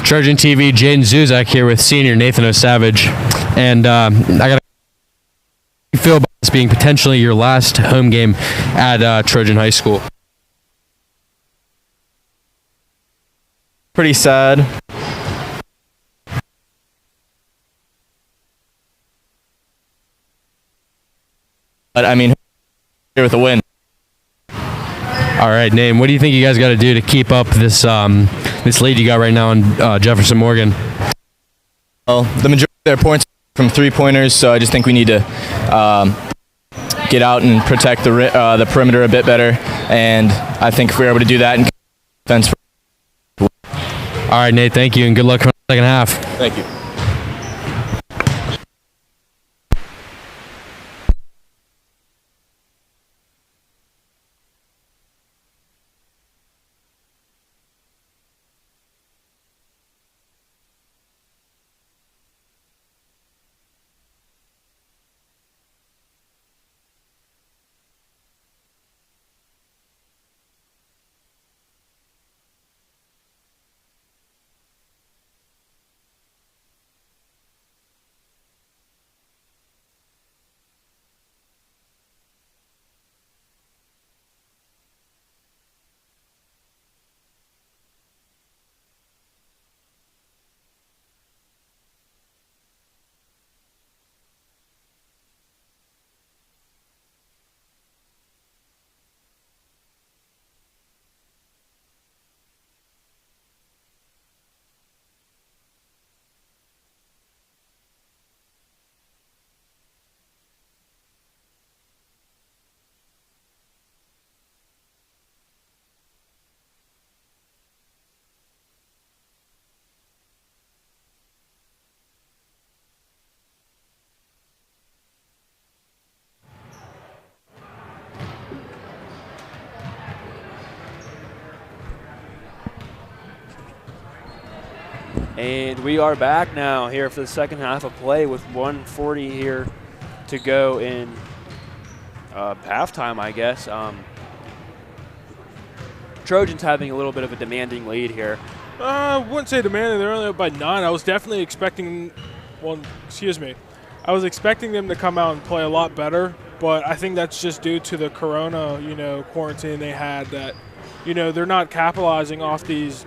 Trojan TV, Jaden Zuzak here with senior Nathan O'Savage, and I got to feel about this being potentially your last home game at Trojan High School. Pretty sad. But I mean, here with a win. All right, Nate, what do you think you guys got to do to keep up this this lead you got right now in Jefferson Morgan? Well, the majority of their points are from three-pointers, so I just think we need to get out and protect the perimeter a bit better. And I think if we're able to do that, and defense. All right, Nate, thank you, and good luck in the second half. Thank you. And we are back now here for the second half of play with 1:40 here to go in halftime, I guess. Trojans having a little bit of a demanding lead here. I wouldn't say demanding. They're only up by 9. I was definitely expecting, I was expecting them to come out and play a lot better, but I think that's just due to the corona, quarantine they had that, they're not capitalizing off these,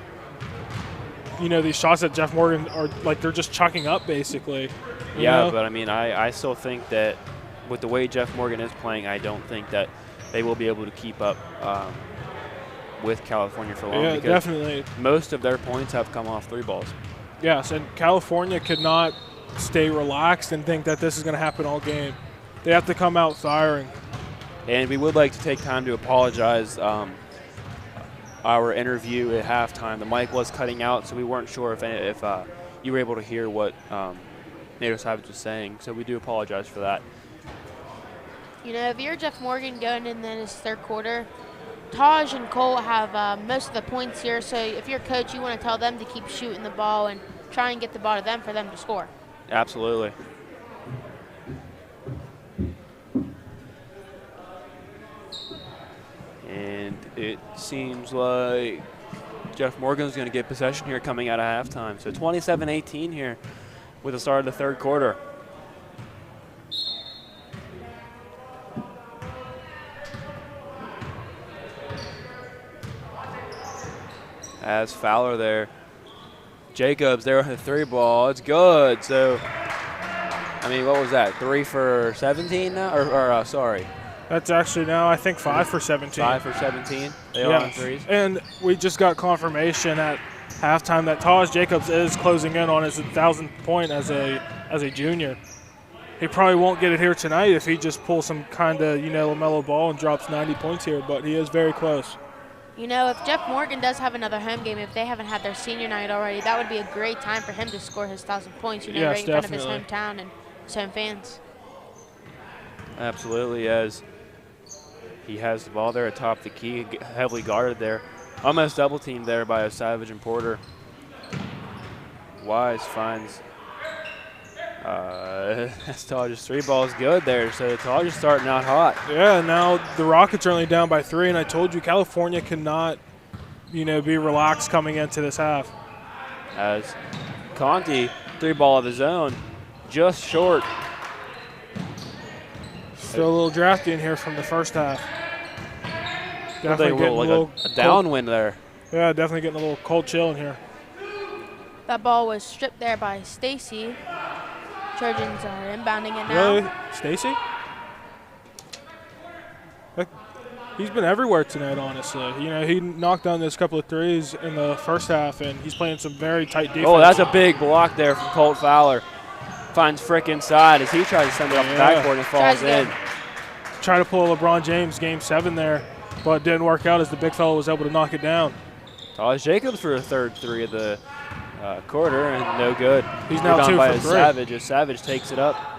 these shots that Jeff Morgan are, like, they're just chucking up basically. Yeah, but I mean, I still think that with the way Jeff Morgan is playing, I don't think that they will be able to keep up with California for long. Yeah, because definitely. most of their points have come off three balls. Yes, and California could not stay relaxed and think that this is going to happen all game. They have to come out firing. And we would like to take time to apologize. Our interview at halftime, the mic was cutting out, so we weren't sure if you were able to hear what Nato Savage was saying. So we do apologize for that. If you're Jeff Morgan going in this third quarter, Taj and Cole have most of the points here. So if you're a coach, you want to tell them to keep shooting the ball and try and get the ball to them for them to score. Absolutely. And it seems like Jeff Morgan's going to get possession here coming out of halftime. So 27-18 here with the start of the third quarter. As Fowler there. Jacobs there on the three ball. It's good. So, I mean, what was that? 3 for 17 now? Or sorry. That's actually now, I think, 5 for 17. 5 for 17. They are on threes. And we just got confirmation at halftime that Taj Jacobs is closing in on his 1,000th point as a junior. He probably won't get it here tonight if he just pulls some kind of, LaMelo ball and drops 90 points here, but he is very close. If Jeff Morgan does have another home game, if they haven't had their senior night already, that would be a great time for him to score his 1,000 points, Yes, right in front of his definitely. hometown and his home fans. Absolutely, as he has the ball there atop the key, heavily guarded there. Almost double teamed there by Savage and Porter. Wise finds Taj's three ball is good there, so Taj is starting out hot. Yeah, now the Rockets are only down by 3, and I told you California cannot, be relaxed coming into this half. As Conti, three ball of his own, just short. Still a little drafty in here from the first half. Definitely They getting like a little a downwind there. Yeah, definitely getting a little cold chill in here. That ball was stripped there by Stacy. Trojans are inbounding it now. Really? Stacy? He's been everywhere tonight, honestly. You know, he knocked down those couple of threes in the first half, and he's playing some very tight defense. Oh, that's a big block there from Colt Fowler. Finds Frick inside as he tries to send it off the backboard and falls in. Try to pull a LeBron James Game 7 there, but it didn't work out as the big fella was able to knock it down. Taj Jacobs for a third three of the quarter, and no good. He's now 2 by for 3. Savage as Savage takes it up.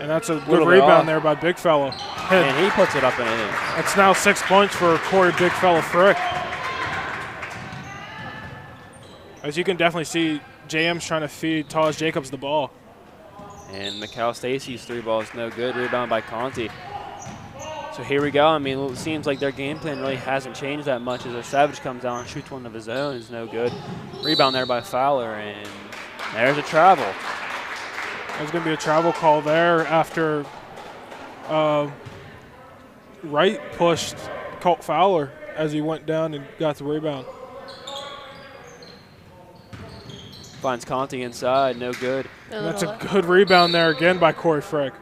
And that's a good rebound there by Big Fella. And he puts it up and in. It's now 6 points for Corey Big Fella Frick. As you can definitely see, JM's trying to feed Taj Jacobs the ball. And Macau Stacy's 3 ball is no good. Rebound by Conti. So here we go. I mean, it seems like their game plan really hasn't changed that much as Savage comes down and shoots one of his own. Is no good. Rebound there by Fowler, and there's a travel. There's going to be a travel call there after Wright pushed Colt Fowler as he went down and got the rebound. Finds Conti inside, no good. That's a good rebound there again by Corey Frick.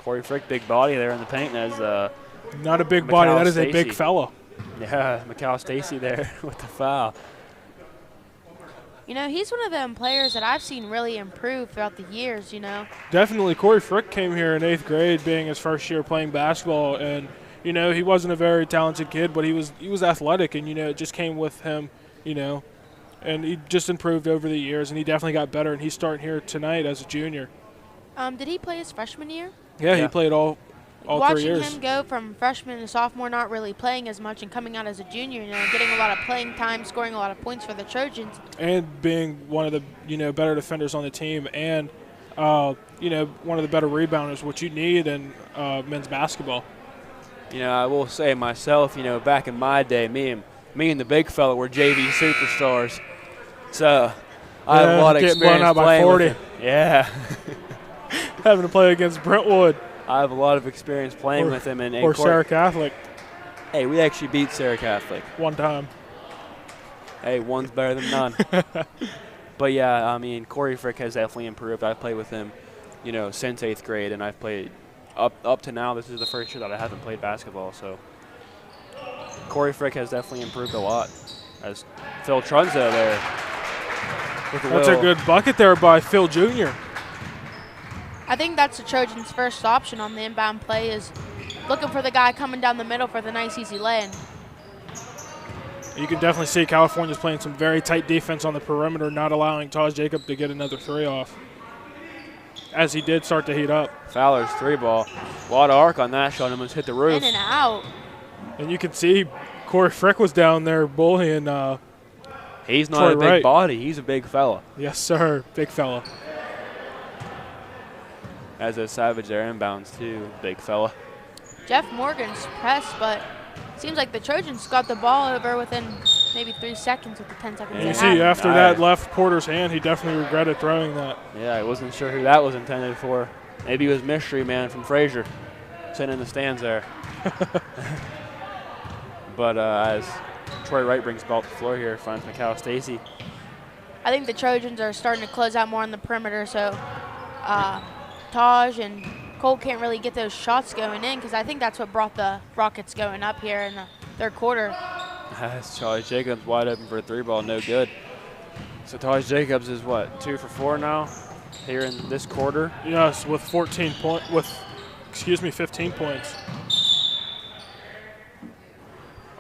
Corey Frick, big body there in the paint as not a big body, that is a big fella. Yeah, Macau Stacy there with the foul. You know, he's one of them players that I've seen really improve throughout the years, you know. Definitely. Corey Frick came here in 8th grade being his first year playing basketball, and, you know, he wasn't a very talented kid, but he was athletic, and, you know, it just came with him, you know, and he just improved over the years, and he definitely got better, and he's starting here tonight as a junior. Did he play his freshman year? Yeah, he played all 3 years. Watching him go from freshman to sophomore, not really playing as much, and coming out as a junior, you know, getting a lot of playing time, scoring a lot of points for the Trojans. And being one of the, you know, better defenders on the team and, you know, one of the better rebounders, which you need in men's basketball. You know, I will say myself, you know, back in my day, me and the big fella were JV superstars. So I have a lot of experience playing with him. Yeah. Having to play against Brentwood. I have a lot of experience playing with him. Or Sarah Catholic. Hey, we actually beat Sarah Catholic. One time. Hey, one's better than none. But, yeah, I mean, Corey Frick has definitely improved. I've played with him, you know, since 8th grade, and I've played up to now. This is the first year that I haven't played basketball. So Corey Frick has definitely improved a lot. As Phil Trunzo there. That's a good bucket there by Phil Jr. I think that's the Trojans' first option on the inbound play is looking for the guy coming down the middle for the nice, easy lay-in. You can definitely see California's playing some very tight defense on the perimeter, not allowing Taj Jacob to get another 3 off, as he did start to heat up. Fowler's 3 ball. A lot of arc on that shot. Almost hit the roof. In and out. And you can see Corey Frick was down there bullying He's not Troy a big Wright. body. He's a big fella. Yes, sir. Big fella. As a Savage there inbounds, too. Big fella. Jeff Morgan's pressed, but seems like the Trojans got the ball over within maybe 3 seconds with the 10 seconds. And you see after that left Porter's hand, he definitely regretted throwing that. Yeah, I wasn't sure who that was intended for. Maybe it was Mystery Man from Fraser sitting in the stands there. But as Troy Wright brings the ball to the floor here, finds Macau Stacy. I think the Trojans are starting to close out more on the perimeter, so Taj and Colt can't really get those shots going in because I think that's what brought the Rockets going up here in the 3rd quarter. That's Taj Jacobs wide open for a 3 ball, no good. So Taj Jacobs is what, 2 for 4 now here in this quarter? Yes, with 15 points.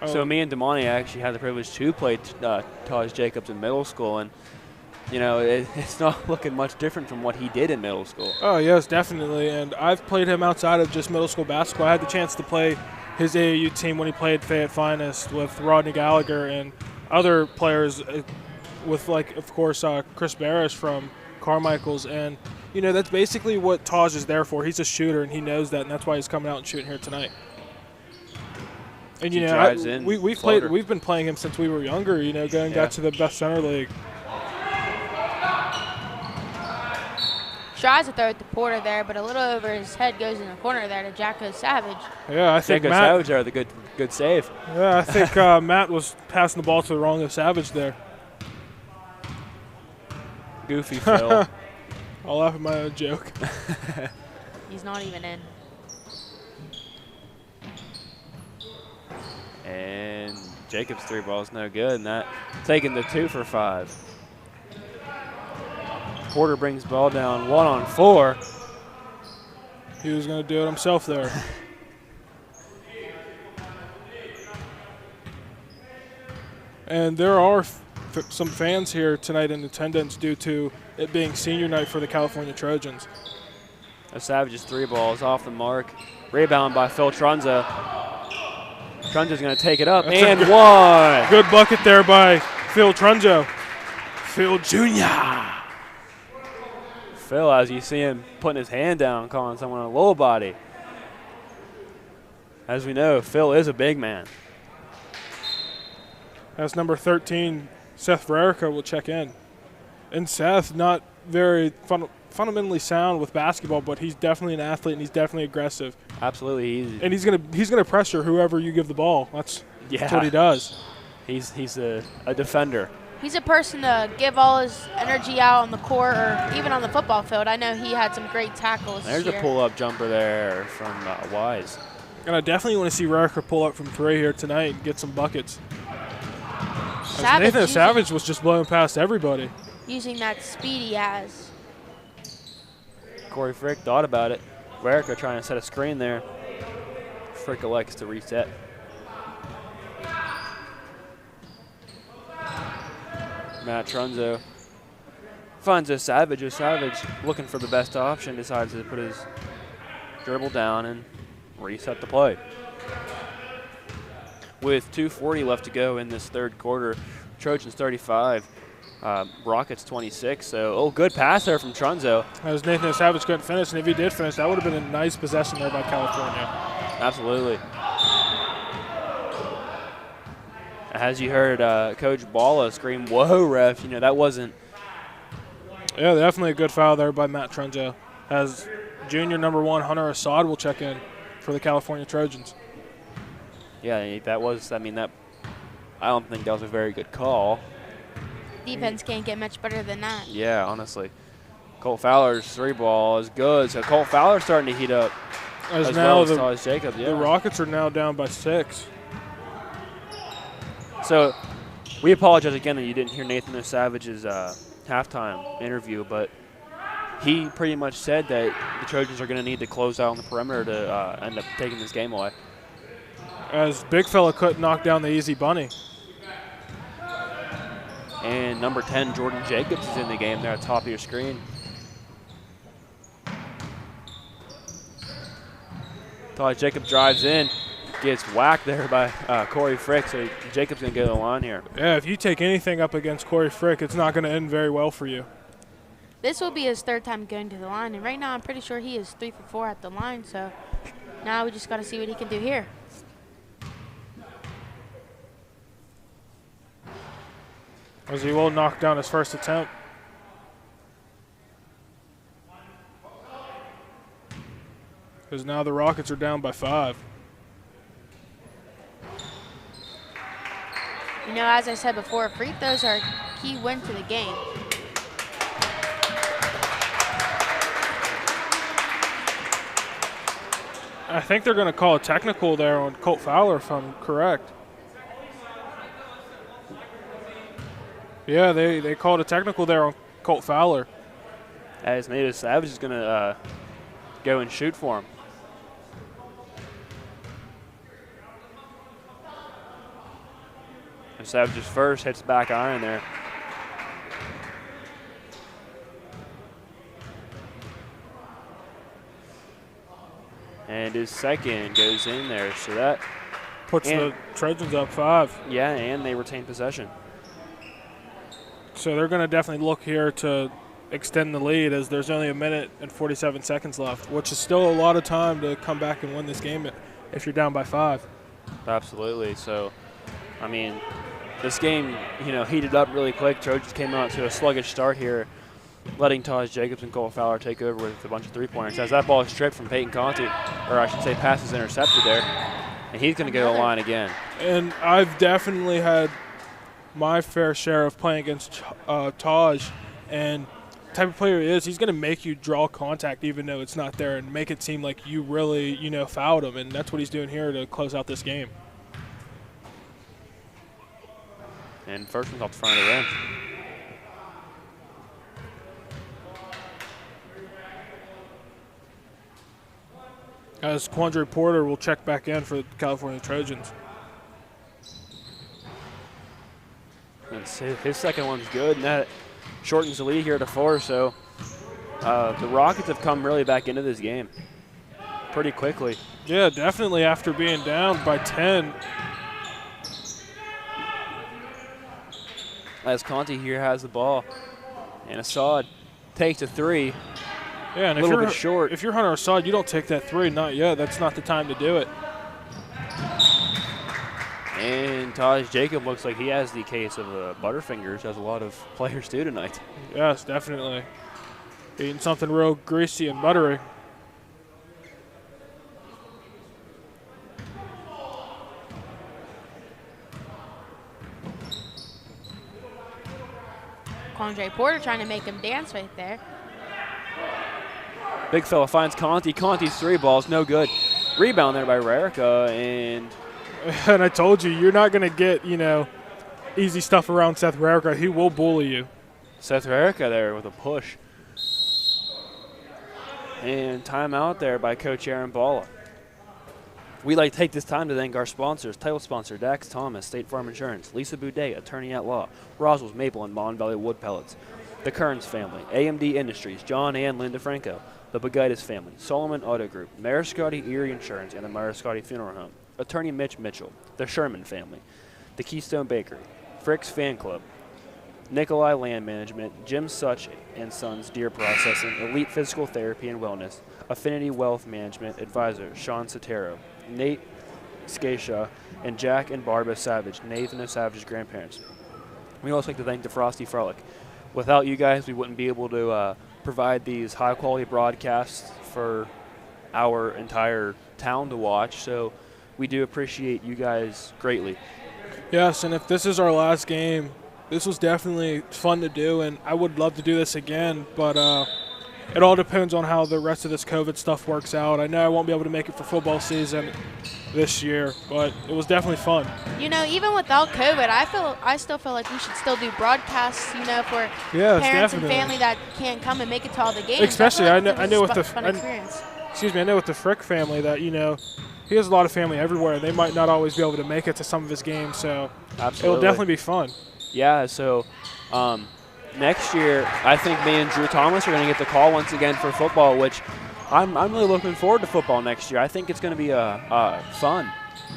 So me and Damani actually had the privilege to play Taj Jacobs in middle school, and you know, it's not looking much different from what he did in middle school. Oh, yes, definitely. And I've played him outside of just middle school basketball. I had the chance to play his AAU team when he played Fayette Finest with Rodney Gallagher and other players with, like, of course, Chris Barris from Carmichael's. And, you know, that's basically what Taj is there for. He's a shooter, and he knows that, and that's why he's coming out and shooting here tonight. And, you know, we've been playing him since we were younger, you know, going back to the Best Center League. Tries to throw it to Porter there, but a little over his head goes in the corner there to Jacko Savage. Yeah, I think Jacko Savage there, the good save. Yeah, I think Matt was passing the ball to the wrong of Savage there. Goofy Phil. I'll laugh at my own joke. He's not even in. And Jacobs' 3 ball is no good, and that taking the 2 for 5. Porter brings ball down 1-on-4. He was going to do it himself there. And there are some fans here tonight in attendance due to it being senior night for the California Trojans. Savage's 3 ball is off the mark. Rebound by Phil Trunzo. Trunzo's going to take it up, and one. Good bucket there by Phil Trunzo. Phil Jr. Phil, as you see him putting his hand down, calling someone a low body. As we know, Phil is a big man. As number 13, Seth Vererica will check in. And Seth, not very fundamentally sound with basketball, but he's definitely an athlete and he's definitely aggressive. Absolutely. And he's gonna pressure whoever you give the ball. That's what he does. He's a defender. He's a person to give all his energy out on the court or even on the football field. I know he had some great tackles There's this year. a pull-up jumper there from Wise. And I definitely want to see Vererica pull up from 3 here tonight and get some buckets. Nathan Savage was just blowing past everybody. Using that speed he has. Corey Frick thought about it. Vererica trying to set a screen there. Frick elects to reset. Matt Trunzo finds a Savage. Savage looking for the best option, decides to put his dribble down and reset the play. With 2:40 left to go in this third quarter, Trojans 35, Rockets 26. So, good pass there from Trunzo. As Nathan Savage couldn't finish, and if he did finish, that would have been a nice possession there by California. Absolutely. As you heard Coach Balla scream, "Whoa, ref!" You know that wasn't. Yeah, definitely a good foul there by Matt Trunzo. As junior number 1 Hunter Assad will check in for the California Trojans. Yeah, that was. I mean, that. I don't think that was a very good call. Defense can't get much better than that. Yeah, honestly. Colt Fowler's 3 ball is good. So Colt Fowler's starting to heat up. As now well as Jacobs. Yeah. The Rockets are now down by 6. So we apologize again that you didn't hear Nathan Savage's halftime interview, but he pretty much said that the Trojans are going to need to close out on the perimeter to end up taking this game away. As big fella couldn't knock down the easy bunny. And number 10, Jordan Jacobs, is in the game there at the top of your screen. Todd Jacobs drives in, gets whacked there by Corey Frick, so Jacobs going to go to the line here. Yeah, if you take anything up against Corey Frick, it's not going to end very well for you. This will be his 3rd time going to the line, and right now I'm pretty sure he is 3 for 4 at the line, so now we just got to see what he can do here. As he will knock down his first attempt. Because now the Rockets are down by 5. You know, as I said before, free throws are a key win to the game. I think they're going to call a technical there on Colt Fowler, if I'm correct. Yeah, they called a technical there on Colt Fowler. As Nathan Savage is going to go and shoot for him. And Savage's first hits back iron there. And his second goes in there, so that puts the Trojans up 5. Yeah, and they retain possession. So they're going to definitely look here to extend the lead, as there's only 1 minute and 47 seconds left, which is still a lot of time to come back and win this game if you're down by 5. Absolutely. So, I mean, this game, heated up really quick. Trojans came out to a sluggish start here, letting Taj Jacobs and Cole Fowler take over with a bunch of 3-pointers. As that ball is stripped from Peyton Conti, or I should say pass is intercepted there, and he's going to go to the line again. And I've definitely had my fair share of playing against Taj, and type of player he is, he's going to make you draw contact even though it's not there and make it seem like you really, fouled him. And that's what he's doing here to close out this game. And first one's off the front of the rim. As Quandre Porter will check back in for the California Trojans. And his second one's good, and that shortens the lead here to 4. So the Rockets have come really back into this game pretty quickly. Yeah, definitely after being down by 10. As Conti here has the ball, and Assad takes a 3. Yeah, and a little bit short. If you're Hunter Assad, you don't take that 3. Not yet. That's not the time to do it. And Taj Jacob looks like he has the case of Butterfingers, as a lot of players do tonight. Yes, definitely. Eating something real greasy and buttery. Quandre Porter trying to make him dance right there. Big fella finds Conti. Conti's 3 balls, no good. Rebound there by Rarica, and And I told you, you're not going to get, easy stuff around Seth Rarica. He will bully you. Seth Rarica there with a push. And timeout there by Coach Aaron Balla. We'd like to take this time to thank our sponsors, title sponsor Dax Thomas, State Farm Insurance, Lisa Boudet, attorney at law, Roswell's Maple and Mon Valley Wood Pellets, the Kearns family, AMD Industries, John and Linda Franco, the Bagaitis family, Solomon Auto Group, Mariscotti Erie Insurance, and the Mariscotti Funeral Home, attorney Mitch Mitchell, the Sherman family, the Keystone Bakery, Frick's Fan Club, Nikolai Land Management, Jim Such and Sons Deer Processing, Elite Physical Therapy and Wellness, Affinity Wealth Management Advisor Sean Sotero, Nate Scatia, and Jack and Barbara Savage, Nathan and Savage's grandparents. We also like to thank the Frosty Frolic. Without you guys, we wouldn't be able to provide these high-quality broadcasts for our entire town to watch, so we do appreciate you guys greatly. Yes, and if this is our last game, this was definitely fun to do, and I would love to do this again, but it all depends on how the rest of this COVID stuff works out. I know I won't be able to make it for football season this year, but it was definitely fun. Even without COVID, I still feel like we should still do broadcasts, for Yes, parents definitely. and family that can't come and make it to all the games. Especially, I know with the fun experience. I know with the Frick family that he has a lot of family everywhere. They might not always be able to make it to some of his games, so Absolutely. it'll definitely be fun. Yeah, so next year, I think me and Drew Thomas are going to get the call once again for football, which I'm really looking forward to football next year. I think it's going to be fun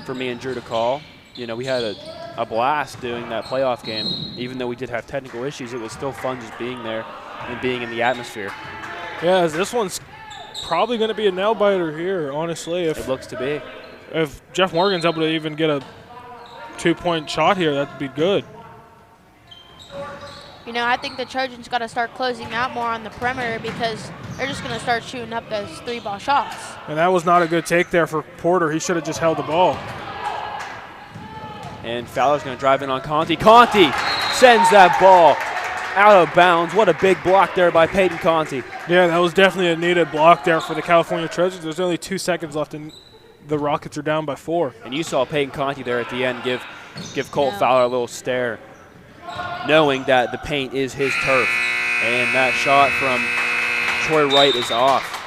for me and Drew to call. We had a blast doing that playoff game. Even though we did have technical issues, it was still fun just being there and being in the atmosphere. Yeah, this one's probably going to be a nail-biter here, honestly. It looks to be. If Jeff Morgan's able to even get a 2-point shot here, that'd be good. I think the Trojans got to start closing out more on the perimeter because they're just going to start shooting up those 3-ball shots. And that was not a good take there for Porter. He should have just held the ball. And Fowler's going to drive in on Conti. Conti sends that ball out of bounds. What a big block there by Peyton Conti. Yeah, that was definitely a needed block there for the California Trojans. There's only 2 seconds left, and the Rockets are down by 4. And you saw Peyton Conti there at the end give Colt Fowler a little stare, knowing that the paint is his turf. And that shot from Troy Wright is off.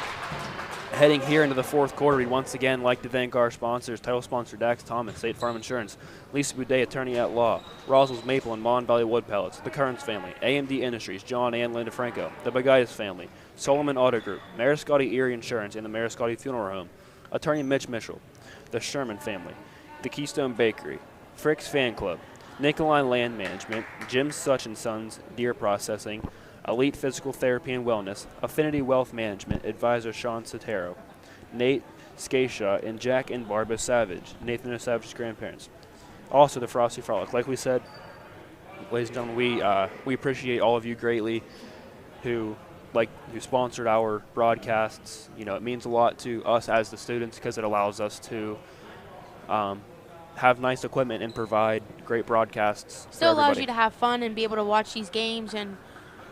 Heading here into the fourth quarter, we'd once again like to thank our sponsors, title sponsor Dax Thomas, State Farm Insurance, Lisa Boudet, attorney at law, Roswell's Maple and Mon Valley Wood Pellets, the Kearns family, AMD Industries, John and Linda Franco, the Bagaitis family, Solomon Auto Group, Mariscotti Erie Insurance and the Mariscotti Funeral Home, attorney Mitch Mitchell, the Sherman family, the Keystone Bakery, Frick's Fan Club, Nikolai Land Management, Jim Such and Sons Deer Processing, Elite Physical Therapy and Wellness, Affinity Wealth Management, Advisor Sean Sotero, Nate Scatia, and Jack and Barbara Savage, Nathan and Savage's grandparents. Also the Frosty Frolic. Like we said, ladies and gentlemen, we appreciate all of you greatly who sponsored our broadcasts. It means a lot to us as the students because it allows us to have nice equipment and provide great broadcasts. Still for allows everybody. you to have fun and be able to watch these games and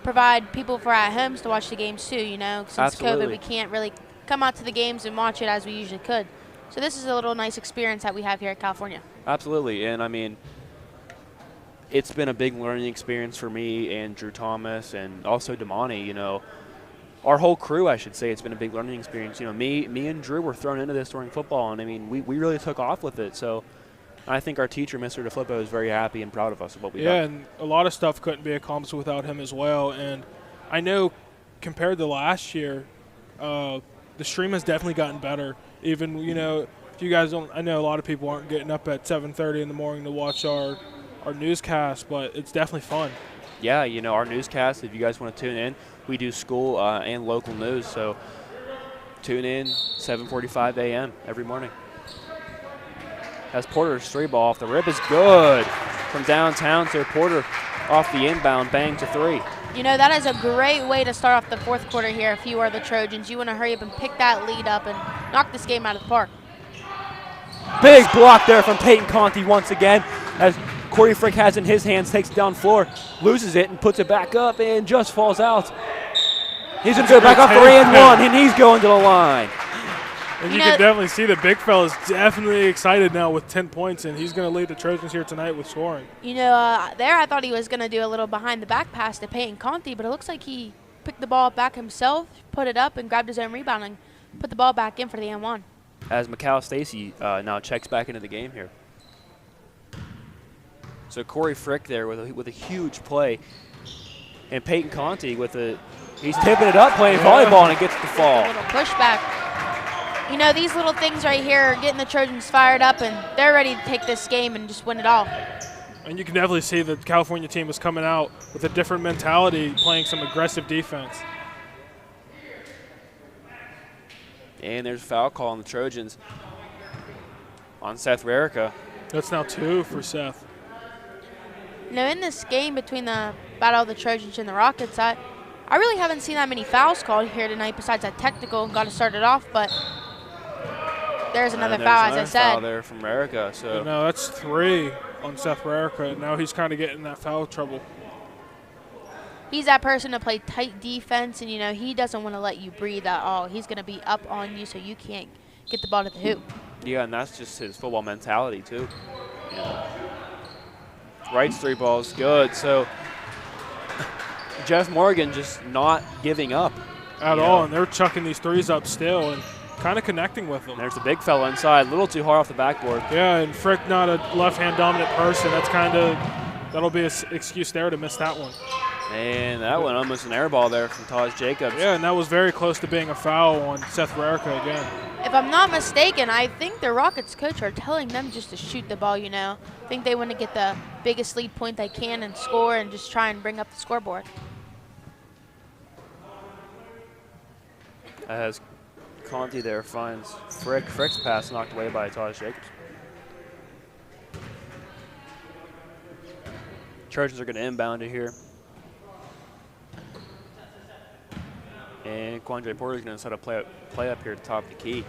provide people for at homes to watch the games too, since Absolutely. COVID we can't really come out to the games and watch it as we usually could. So this is a little nice experience that we have here at California. Absolutely, and I mean, it's been a big learning experience for me and Drew Thomas and also Damani, our whole crew, I should say. It's been a big learning experience. Me and Drew were thrown into this during football, and I mean, we really took off with it. So I think our teacher, Mr. DeFlippo, is very happy and proud of us of what we done. Yeah, and a lot of stuff couldn't be accomplished without him as well. And I know compared to last year, the stream has definitely gotten better. Even, if you guys don't, I know a lot of people aren't getting up at 7:30 in the morning to watch our newscast, but it's definitely fun. Yeah, our newscast, if you guys want to tune in, we do school and local news. So tune in 7:45 a.m. every morning. As Porter's 3-ball off the rip is good. From downtown, so Porter off the inbound, bang to 3. That is a great way to start off the fourth quarter here if you are the Trojans. You want to hurry up and pick that lead up and knock this game out of the park. Big block there from Peyton Conti once again as Corey Frick has it in his hands, takes it down floor, loses it and puts it back up and just falls out. He's going to go back up for and 1, and he's going to the line. And you can definitely see the big fella's definitely excited now with 10 points, and he's going to lead the Trojans here tonight with scoring. There I thought he was going to do a little behind-the-back pass to Peyton Conti, but it looks like he picked the ball back himself, put it up, and grabbed his own rebound and put the ball back in for the N1. As Macau Stacy now checks back into the game here. So Corey Frick there with a huge play, and Peyton Conti he's tipping it up, playing volleyball, and it gets the fall. A little pushback. These little things right here are getting the Trojans fired up, and they're ready to take this game and just win it all. And you can definitely see the California team is coming out with a different mentality, playing some aggressive defense. And there's a foul call on the Trojans on Seth Rarica. That's now 2 for Seth. In this game between the Battle of the Trojans and the Rockets, I really haven't seen that many fouls called here tonight besides that technical. Got to start it off, but there's another foul, as I said. Foul there from Rarica. So No, that's 3 on Seth Rarica. Now he's kind of getting that foul trouble. He's that person to play tight defense, and, he doesn't want to let you breathe at all. He's going to be up on you so you can't get the ball to the hoop. Yeah, and that's just his football mentality, too. Wright's 3-ball is good. So Jeff Morgan just not giving up. At all, and they're chucking these threes up still and kind of connecting with them. There's the big fella inside, a little too hard off the backboard. Yeah, and Frick not a left-hand dominant person. That'll be an excuse there to miss that one. And that one almost an air ball there from Taj Jacobs. Yeah, and that was very close to being a foul on Seth Rarica again. If I'm not mistaken, I think the Rockets coach are telling them just to shoot the ball, I think they want to get the biggest lead point they can and score and just try and bring up the scoreboard. As Conti there finds Frick. Frick's pass knocked away by Taj Jacobs. Trojans are going to inbound it here. And Quandre Porter's going to set a play up here at the top of the key.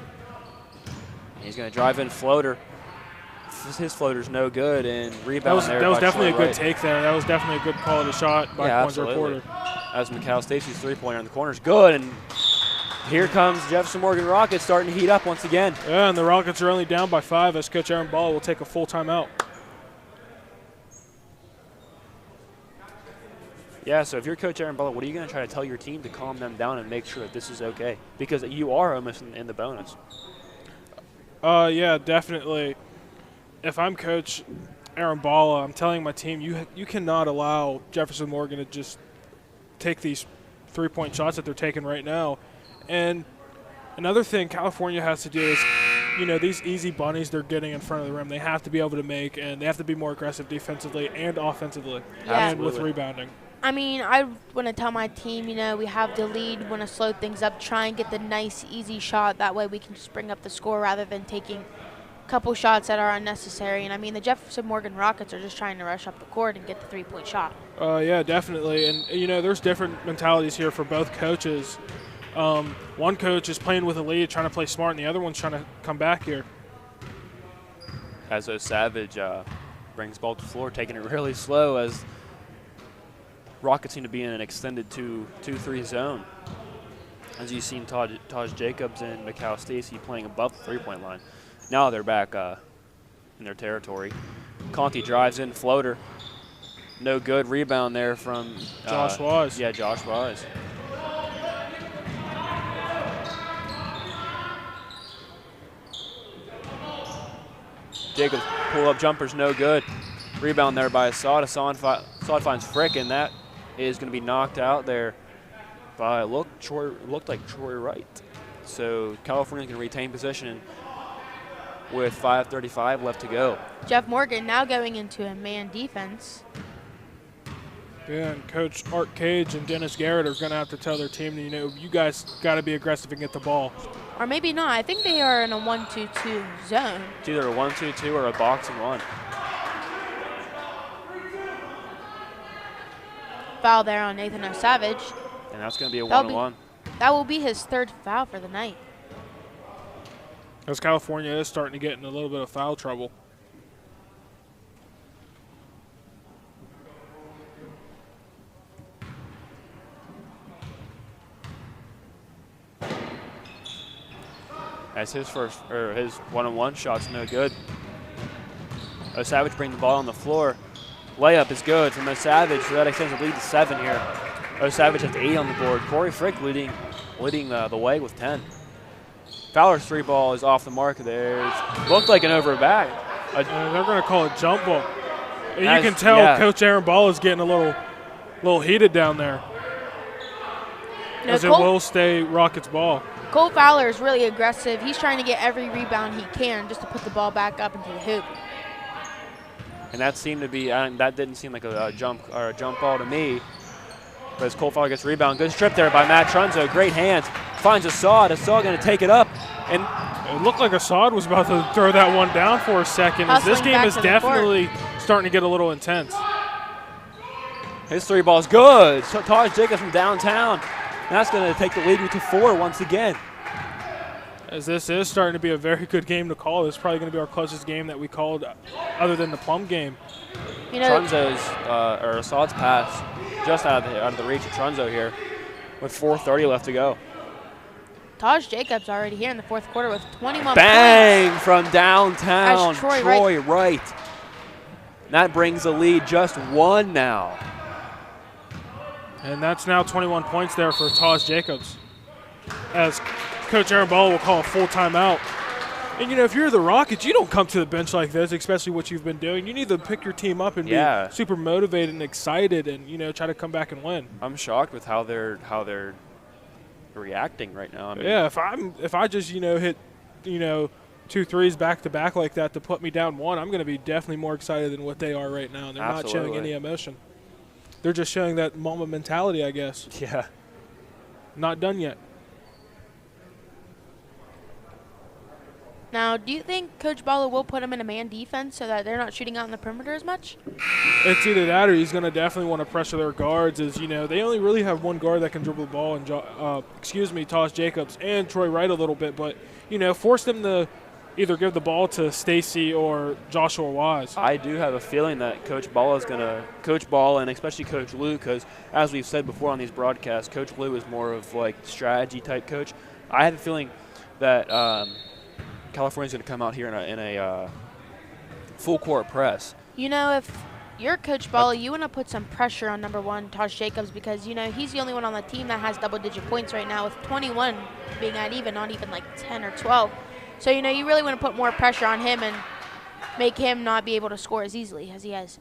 And he's going to drive in floater. His floater's no good, and rebound there. That was definitely a good Wright. Take there. That was definitely a good quality shot by Quandre Porter. As Macau Stacy's 3-pointer in the corner is good, and here comes Jefferson Morgan Rockets starting to heat up once again. Yeah, and the Rockets are only down by 5 as Coach Aaron Ball will take a full timeout. Yeah, so if you're Coach Aaron Butler, what are you going to try to tell your team to calm them down and make sure that this is okay? Because you are almost in the bonus. Yeah, definitely. If I'm Coach Aaron Ball, I'm telling my team, you cannot allow Jefferson Morgan to just take these 3-point shots that they're taking right now. And another thing California has to do is, these easy bunnies they're getting in front of the rim, they have to be able to make, and they have to be more aggressive defensively and offensively, and with rebounding. I mean, I want to tell my team, we have the lead, want to slow things up, try and get the nice, easy shot. That way we can just bring up the score rather than taking a couple shots that are unnecessary. And, I mean, the Jefferson Morgan Rockets are just trying to rush up the court and get the 3-point shot. Yeah, definitely. And, there's different mentalities here for both coaches. One coach is playing with a lead, trying to play smart, and the other one's trying to come back here. As Savage brings ball to the floor, taking it really slow as Rockets seem to be in an extended 2-3 zone. As you've seen Taj Jacobs and Mikal Stacy playing above the three-point line. Now they're back in their territory. Conti drives in, floater. No good. Rebound there from Josh Wise. Yeah, Josh Wise. Jacobs pull-up jumper's no good. Rebound there by Assad. Assad finds Frick, and that is going to be knocked out there by looked like Troy Wright. So California can retain possession with 5:35 left to go. Jeff Morgan now going into a man defense. Yeah, and Coach Art Cage and Dennis Garrett are going to have to tell their team, you guys got to be aggressive and get the ball. Or maybe not. I think they are in a 1-2-2 zone. It's either a 1-2-2 or a box and one. Foul there on Nathan O'Savage. And that's going to be a 1-on-1. That will be his third foul for the night. As California is starting to get in a little bit of foul trouble. As his one-on-one shot's no good. O'Savage brings the ball on the floor. Layup is good from O'Savage, so that extends the lead to 7 here. O'Savage has 8 on the board. Corey Frick leading the way with 10. Fowler's 3 ball is off the mark there. It looked like an over back. They're going to call it jump ball. And you can tell Coach Aaron Ball is getting a little heated down there. As it will stay Rockets ball. Cole Fowler is really aggressive. He's trying to get every rebound he can just to put the ball back up into the hoop. And that seemed to be that didn't seem like a jump ball to me. But as Cole Fowler gets rebound, good strip there by Matt Trunzo. Great hands. Finds Assad. Assad going to take it up. And it looked like Assad was about to throw that one down for a second. As this game is definitely starting to get a little intense. His 3 ball is good. So Taj Jacobs from downtown. And that's going to take the lead to 4 once again. As this is starting to be a very good game to call. This is probably going to be our closest game that we called other than the Plum game. Trunzo's, or Assad's pass just out of the reach of Trunzo here with 4:30 left to go. Taj Jacobs already here in the fourth quarter with 21 Bang points. From downtown, As Troy Wright. That brings the lead just 1 now. And that's now 21 points there for Taj Jacobs. As Coach Aaron Ball will call a full timeout. And, if you're the Rockets, you don't come to the bench like this, especially what you've been doing. You need to pick your team up and be super motivated and excited and, try to come back and win. I'm shocked with how they're reacting right now. If I just, hit, 2 threes back-to-back like that to put me down 1, I'm going to be definitely more excited than what they are right now. They're not showing any emotion. They're just showing that Mamba mentality, I guess. Yeah. Not done yet. Now, do you think Coach Balla will put him in a man defense so that they're not shooting out in the perimeter as much? It's either that or he's going to definitely want to pressure their guards. As they only really have one guard that can dribble the ball, and Taj Jacobs and Troy Wright a little bit. But force them to either give the ball to Stacy or Joshua Wise. I do have a feeling that Coach Balla is going to Coach Balla and especially Coach Lou, because as we've said before on these broadcasts, Coach Lou is more of like strategy type coach. I have a feeling that California's going to come out here in a full court press. If you're Coach Balla, you want to put some pressure on number 1, Taj Jacobs, because, he's the only one on the team that has double-digit points right now with 21 being at not even like 10 or 12. So, you really want to put more pressure on him and make him not be able to score as easily as he has.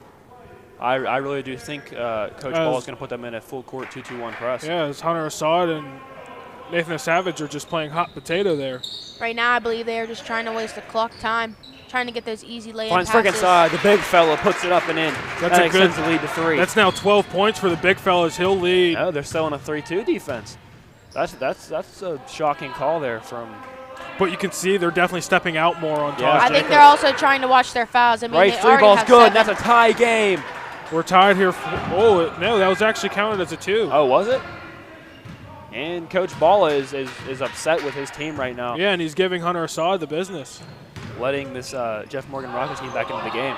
I really do think Coach Balla is going to put them in a full court 2-2-1 press. Yeah, as Hunter Assad and Nathan Savage are just playing hot potato there. Right now, I believe they are just trying to waste the clock time, trying to get those easy lay-in passes. passes. Finds Frick inside. The big fella puts it up and in. That extends the lead to 3. That's now 12 points for the big fellas. He'll lead. No, they're still in a 3-2 defense. That's a shocking call there from. But you can see they're definitely stepping out more on Taj I think they're also trying to watch their fouls. Right, 3 ball's good. That's a tie game. We're tied here. No, that was actually counted as a 2. Oh, was it? And Coach Balla is upset with his team right now. Yeah, and he's giving Hunter Assad the business. Letting this Jeff Morgan Rockets team back into the game.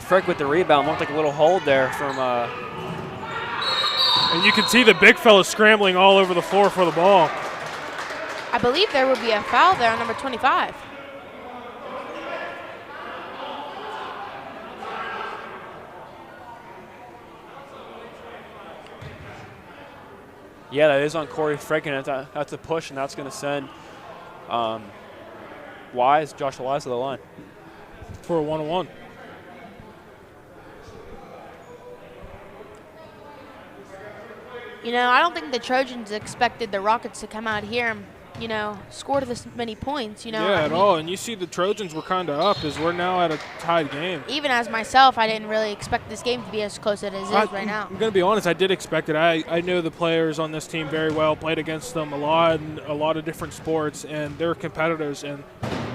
Frick with the rebound. Looked like a little hold there from And you can see the big fella scrambling all over the floor for the ball. I believe there would be a foul there on number 25. Yeah, that is on Corey Frick, and that's a push, and that's going to send Joshua Wise to the line. For a 1-on-1. You know, I don't think the Trojans expected the Rockets to come out here and, you know, score this many points, you know. Yeah, I at mean, all. And you see the Trojans were kind of up as we're now at a tied game. even as myself, I didn't really expect this game to be as close as it is right now. I'm going to be honest, I did expect it. I know the players on this team very well, played against them a lot in a lot of different sports, and they're competitors, and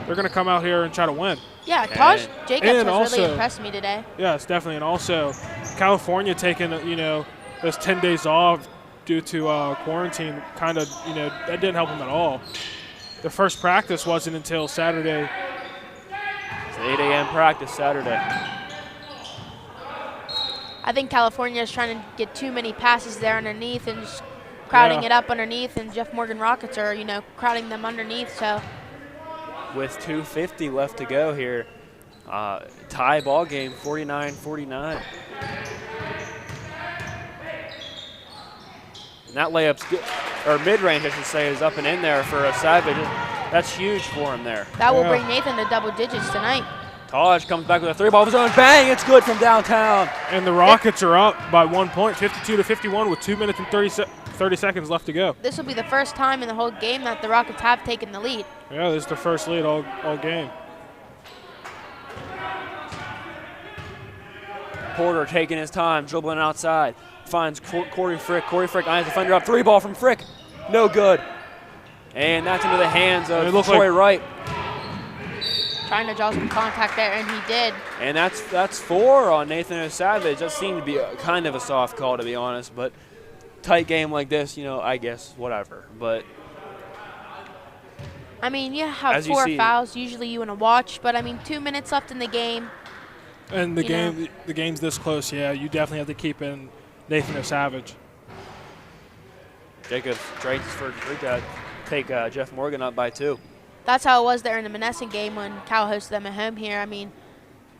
they're going to come out here and try to win. Yeah, Taj Jacobs has also, really impressed me today. Yes, definitely. And also, California taking, you know, those 10 days off due to quarantine kind of, you know, that didn't help them at all. Their first practice wasn't until Saturday. It's an 8 a.m. practice Saturday. I think California is trying to get too many passes there underneath and just crowding it up underneath, and Jeff Morgan Rockets are, you know, crowding them underneath. So With 2:50 left to go here, tie ball game, 49-49. And that layup's good, or mid-range, I should say, is up and in there for a Savage. That's huge for him there. that will bring Nathan to double digits tonight. Taj comes back with a 3-ball of his own. Bang! It's good from downtown. And the Rockets are up by 1 point, 52-51, with 2 minutes and 30 seconds left to go. This will be the first time in the whole game that the Rockets have taken the lead. Yeah, this is the first lead all game. Porter taking his time, dribbling outside. Finds Corey Frick. Corey Frick eyes the defender up. 3-ball from Frick. No good. And that's into the hands of Troy Wright. Trying to draw some contact there, and he did. And that's 4 on Nathan Savage. That seemed to be kind of a soft call, to be honest. But tight game like this, you know, I guess, whatever. But I mean, you have as you 4 see, fouls. Usually you want to watch, but I mean, 2 minutes left in the game. And the game's this close, yeah, you definitely have to keep in Nathan Savage. Jacobs transferred to take Jeff Morgan up by 2. That's how it was there in the Monessen game when Cal hosted them at home here. I mean,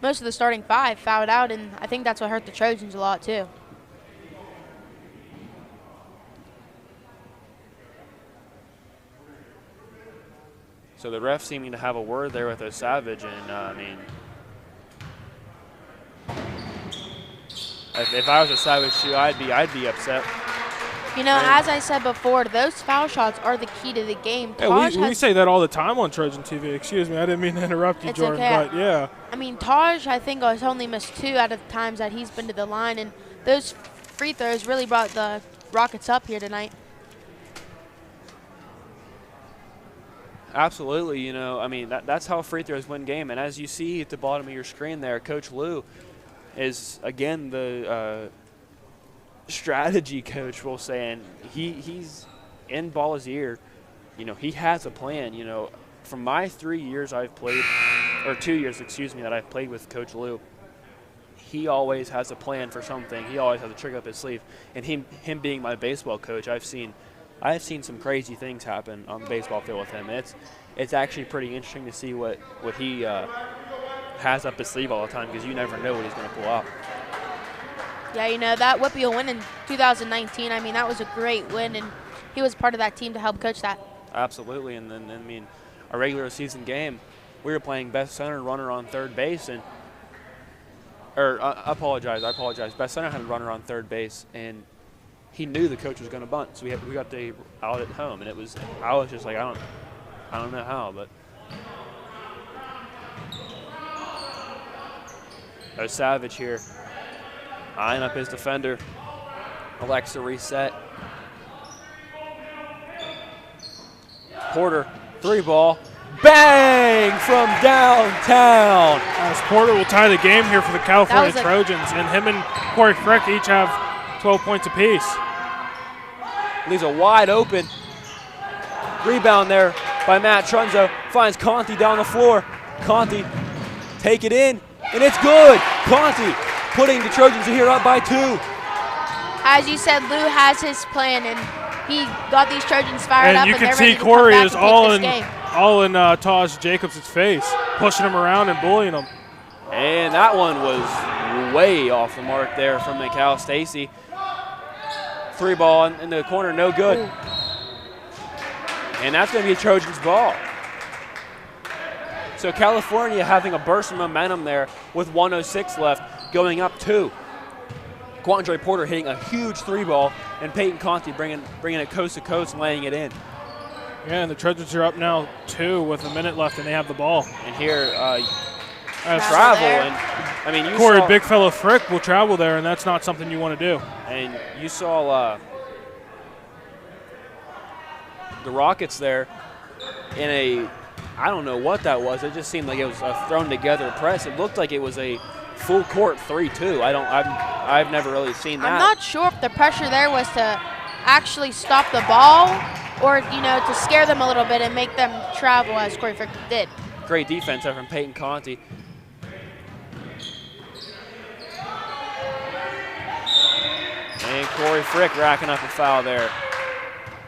most of the starting 5 fouled out, and I think that's what hurt the Trojans a lot too. So the ref seeming to have a word there with Savage, and I mean, if I was a Savage too, I'd be upset. You know, as I said before, those foul shots are the key to the game. Hey, we say that all the time on Trojan TV. Excuse me, I didn't mean to interrupt you, It's Jordan, okay. but yeah. I mean, Taj, I think, has only missed 2 out of the times that he's been to the line, and those free throws really brought the Rockets up here tonight. Absolutely, you know, I mean, that's how free throws win game. And as you see at the bottom of your screen there, Coach Lou is, again, the strategy coach, we'll say, and he's in Ball's ear. You know, he has a plan. You know, from my 3 years I've played, or 2 years, excuse me, that I've played with Coach Lou, he always has a plan for something. He always has a trick up his sleeve. And him being my baseball coach, I've seen some crazy things happen on the baseball field with him. It's actually pretty interesting to see what he has up his sleeve all the time, because you never know what he's going to pull out. Yeah, you know, that Whitfield win in 2019, I mean, that was a great win, and he was part of that team to help coach that. Absolutely, and then, I mean, a regular season game, we were playing best center, runner on third base, and I apologize. Best center had a runner on third base, and he knew the coach was going to bunt, so we got the out at home, and I was just like, I don't know how, but there's Savage here, eyeing up his defender. Alexa reset. Porter, 3-ball, bang from downtown. As Porter will tie the game here for the California Trojans, and him and Corey Frick each have 12 points apiece. Leaves a wide open rebound there by Matt Trunzo. Finds Conti down the floor. Conti take it in, and it's good. Conti putting the Trojans here up by 2. As you said, Lou has his plan, and he got these Trojans fired up, And you and can they're see ready to come Corey back is and take this game. all in Taj Jacobs' face, pushing him around and bullying him. And that one was way off the mark there from Mikal Stacy. 3 ball in the corner, no good. Ooh. And that's going to be a Trojans ball. So California having a burst of momentum there with 1:06 left, going up 2. Quandre Porter hitting a huge 3 ball, and Peyton Conti bringing it coast to coast and laying it in. Yeah, and the Trojans are up now 2 with a minute left, and they have the ball. And here, As travel, there. and I mean, you Corey saw, Big Fella Frick will travel there, and that's not something you want to do. and you saw the Rockets there in a, I don't know what that was. It just seemed like it was a thrown together press. It looked like it was a full court 3-2. I've never really seen that. I'm not sure if the pressure there was to actually stop the ball or, to scare them a little bit and make them travel as Corey Frick did. Great defense there from Peyton Conti. And Corey Frick racking up a foul there,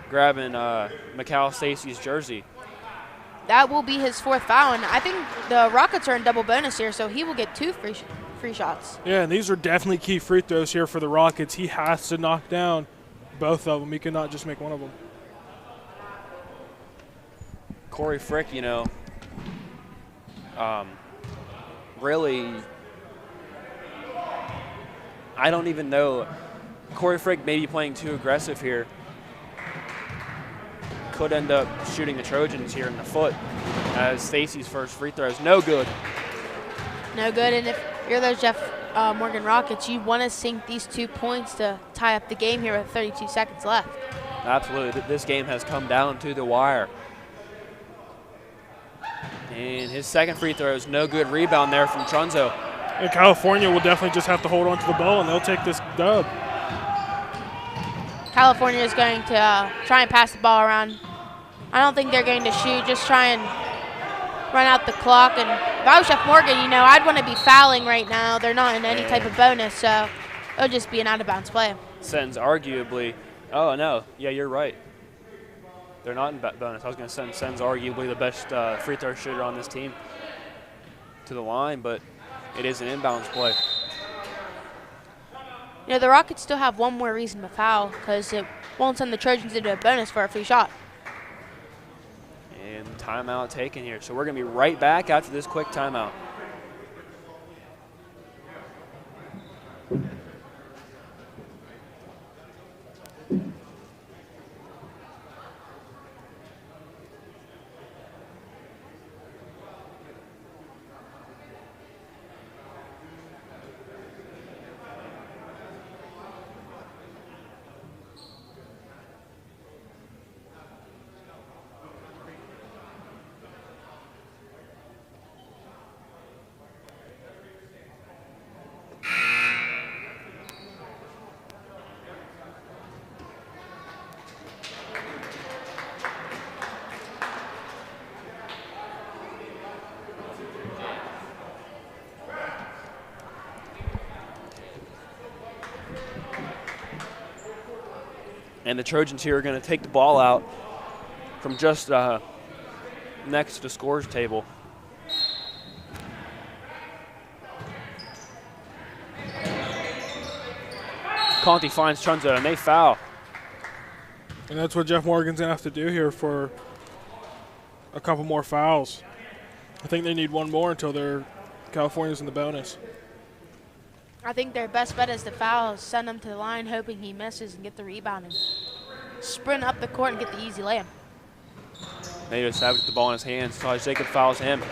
grabbing Mikal Stacy's jersey. That will be his 4th foul, and I think the Rockets are in double bonus here, so he will get 2 free shots. Yeah, and these are definitely key free throws here for the Rockets. He has to knock down both of them. He cannot just make one of them. Corey Frick, really, I don't even know. Corey Frick may be playing too aggressive here. Could end up shooting the Trojans here in the foot, as Stacy's first free throw is no good. No good, and if you're those Jeff Morgan Rockets, you want to sink these 2 points to tie up the game here with 32 seconds left. Absolutely, this game has come down to the wire. And his second free throw is no good. Rebound there from Trunzo. And California will definitely just have to hold on to the ball, and they'll take this dub. California is going to try and pass the ball around. I don't think they're going to shoot, just try and run out the clock. And if I was Jeff Morgan, I'd want to be fouling right now. They're not in any type of bonus, so it'll just be an out-of-bounds play. Sends arguably, oh no, yeah, you're right. They're not in bonus. I was going to send Sens arguably the best free throw shooter on this team to the line, but it is an inbounds play. The Rockets still have one more reason to foul because it won't send the Trojans into a bonus for a free shot. And timeout taken here. So we're going to be right back after this quick timeout. And the Trojans here are going to take the ball out from just next to the scores table. Conti finds Trunzo, and they foul. And that's what Jeff Morgan's going to have to do here for a couple more fouls. I think they need one more until California's in the bonus. I think their best bet is to foul, send him to the line, hoping he misses and get the rebound and sprint up the court and get the easy layup. Nato Savage with the ball in his hands. Taj Jacobs fouls him.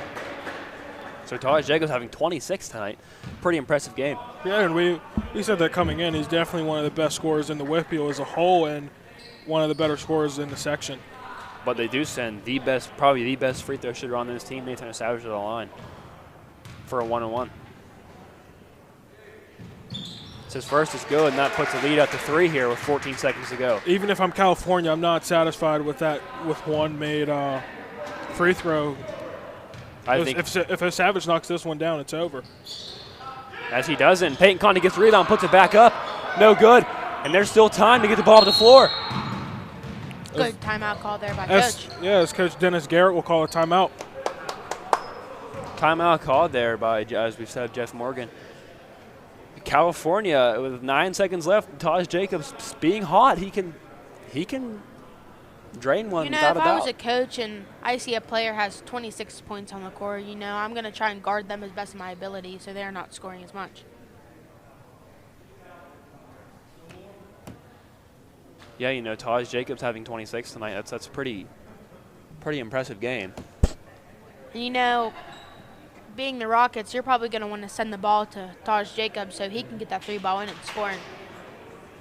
So Taj Jacobs having 26 tonight. Pretty impressive game. Yeah, and we said that coming in. He's definitely one of the best scorers in the WPIAL as a whole and one of the better scorers in the section. But they do send probably the best free throw shooter on this team, Nato Savage, to the line for a 1-on-1. His first is good, and that puts a lead up to 3 here with 14 seconds to go. Even if I'm California, I'm not satisfied with that, with one made free throw. If Savage knocks this one down, it's over. As he doesn't, Peyton Conti gets the rebound, puts it back up. No good. And there's still time to get the ball to the floor. Good timeout call there by Coach. As Coach Dennis Garrett will call a timeout. Timeout called there by, as we said, Jeff Morgan. California with 9 seconds left. Taj Jacobs being hot. He can drain one without a doubt. If I was a coach and I see a player has 26 points on the court, I'm going to try and guard them as best of my ability so they're not scoring as much. Yeah, Taj Jacobs having 26 tonight. That's a pretty impressive game. And being the Rockets, you're probably going to want to send the ball to Taj Jacobs so he can get that 3-ball in and score and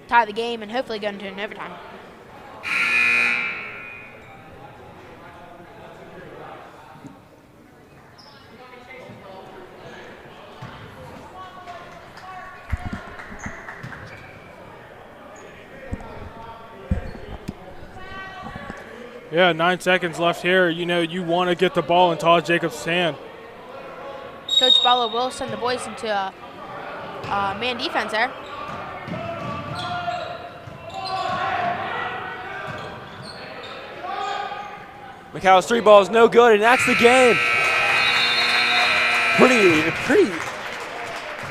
tie the game and hopefully go into an overtime. Yeah, 9 seconds left here. You want to get the ball in Taj Jacobs' hand. Coach Bala will send the boys into a man defense there. McCall's 3-ball is no good, and that's the game. Pretty.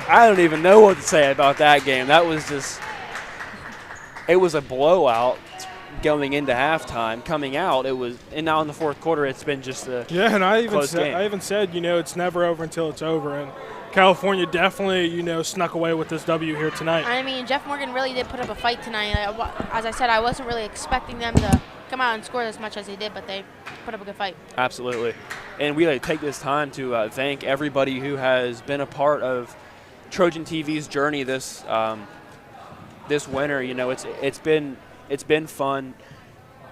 I don't even know what to say about that game. That was it was a blowout going into halftime. Coming out, and now in the fourth quarter, it's been just a and I game. even said, it's never over until it's over. And California definitely, snuck away with this W here tonight. I mean, Jeff Morgan really did put up a fight tonight. As I said, I wasn't really expecting them to come out and score as much as they did, but they put up a good fight. Absolutely. And we take this time to thank everybody who has been a part of Trojan TV's journey this winter. It's been fun,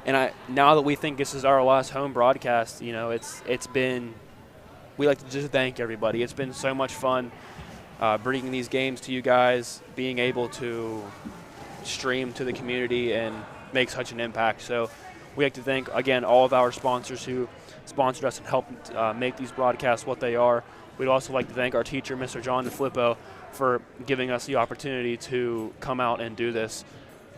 and now that we think this is our last home broadcast, we like to just thank everybody. It's been so much fun bringing these games to you guys, being able to stream to the community and make such an impact. So we like to thank, again, all of our sponsors who sponsored us and helped make these broadcasts what they are. We'd also like to thank our teacher, Mr. John DeFlippo, for giving us the opportunity to come out and do this,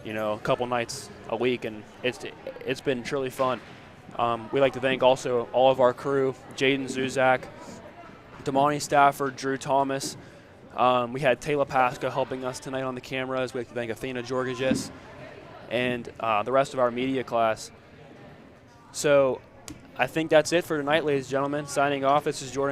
a couple nights a week, and it's been truly fun. We'd like to thank also all of our crew, Jaden Zuzak, Damani Stafford, Drew Thomas. We had Taylor Pasca helping us tonight on the cameras. We'd like to thank Athena Georgis and the rest of our media class. So I think that's it for tonight, ladies and gentlemen. Signing off, this is Jordan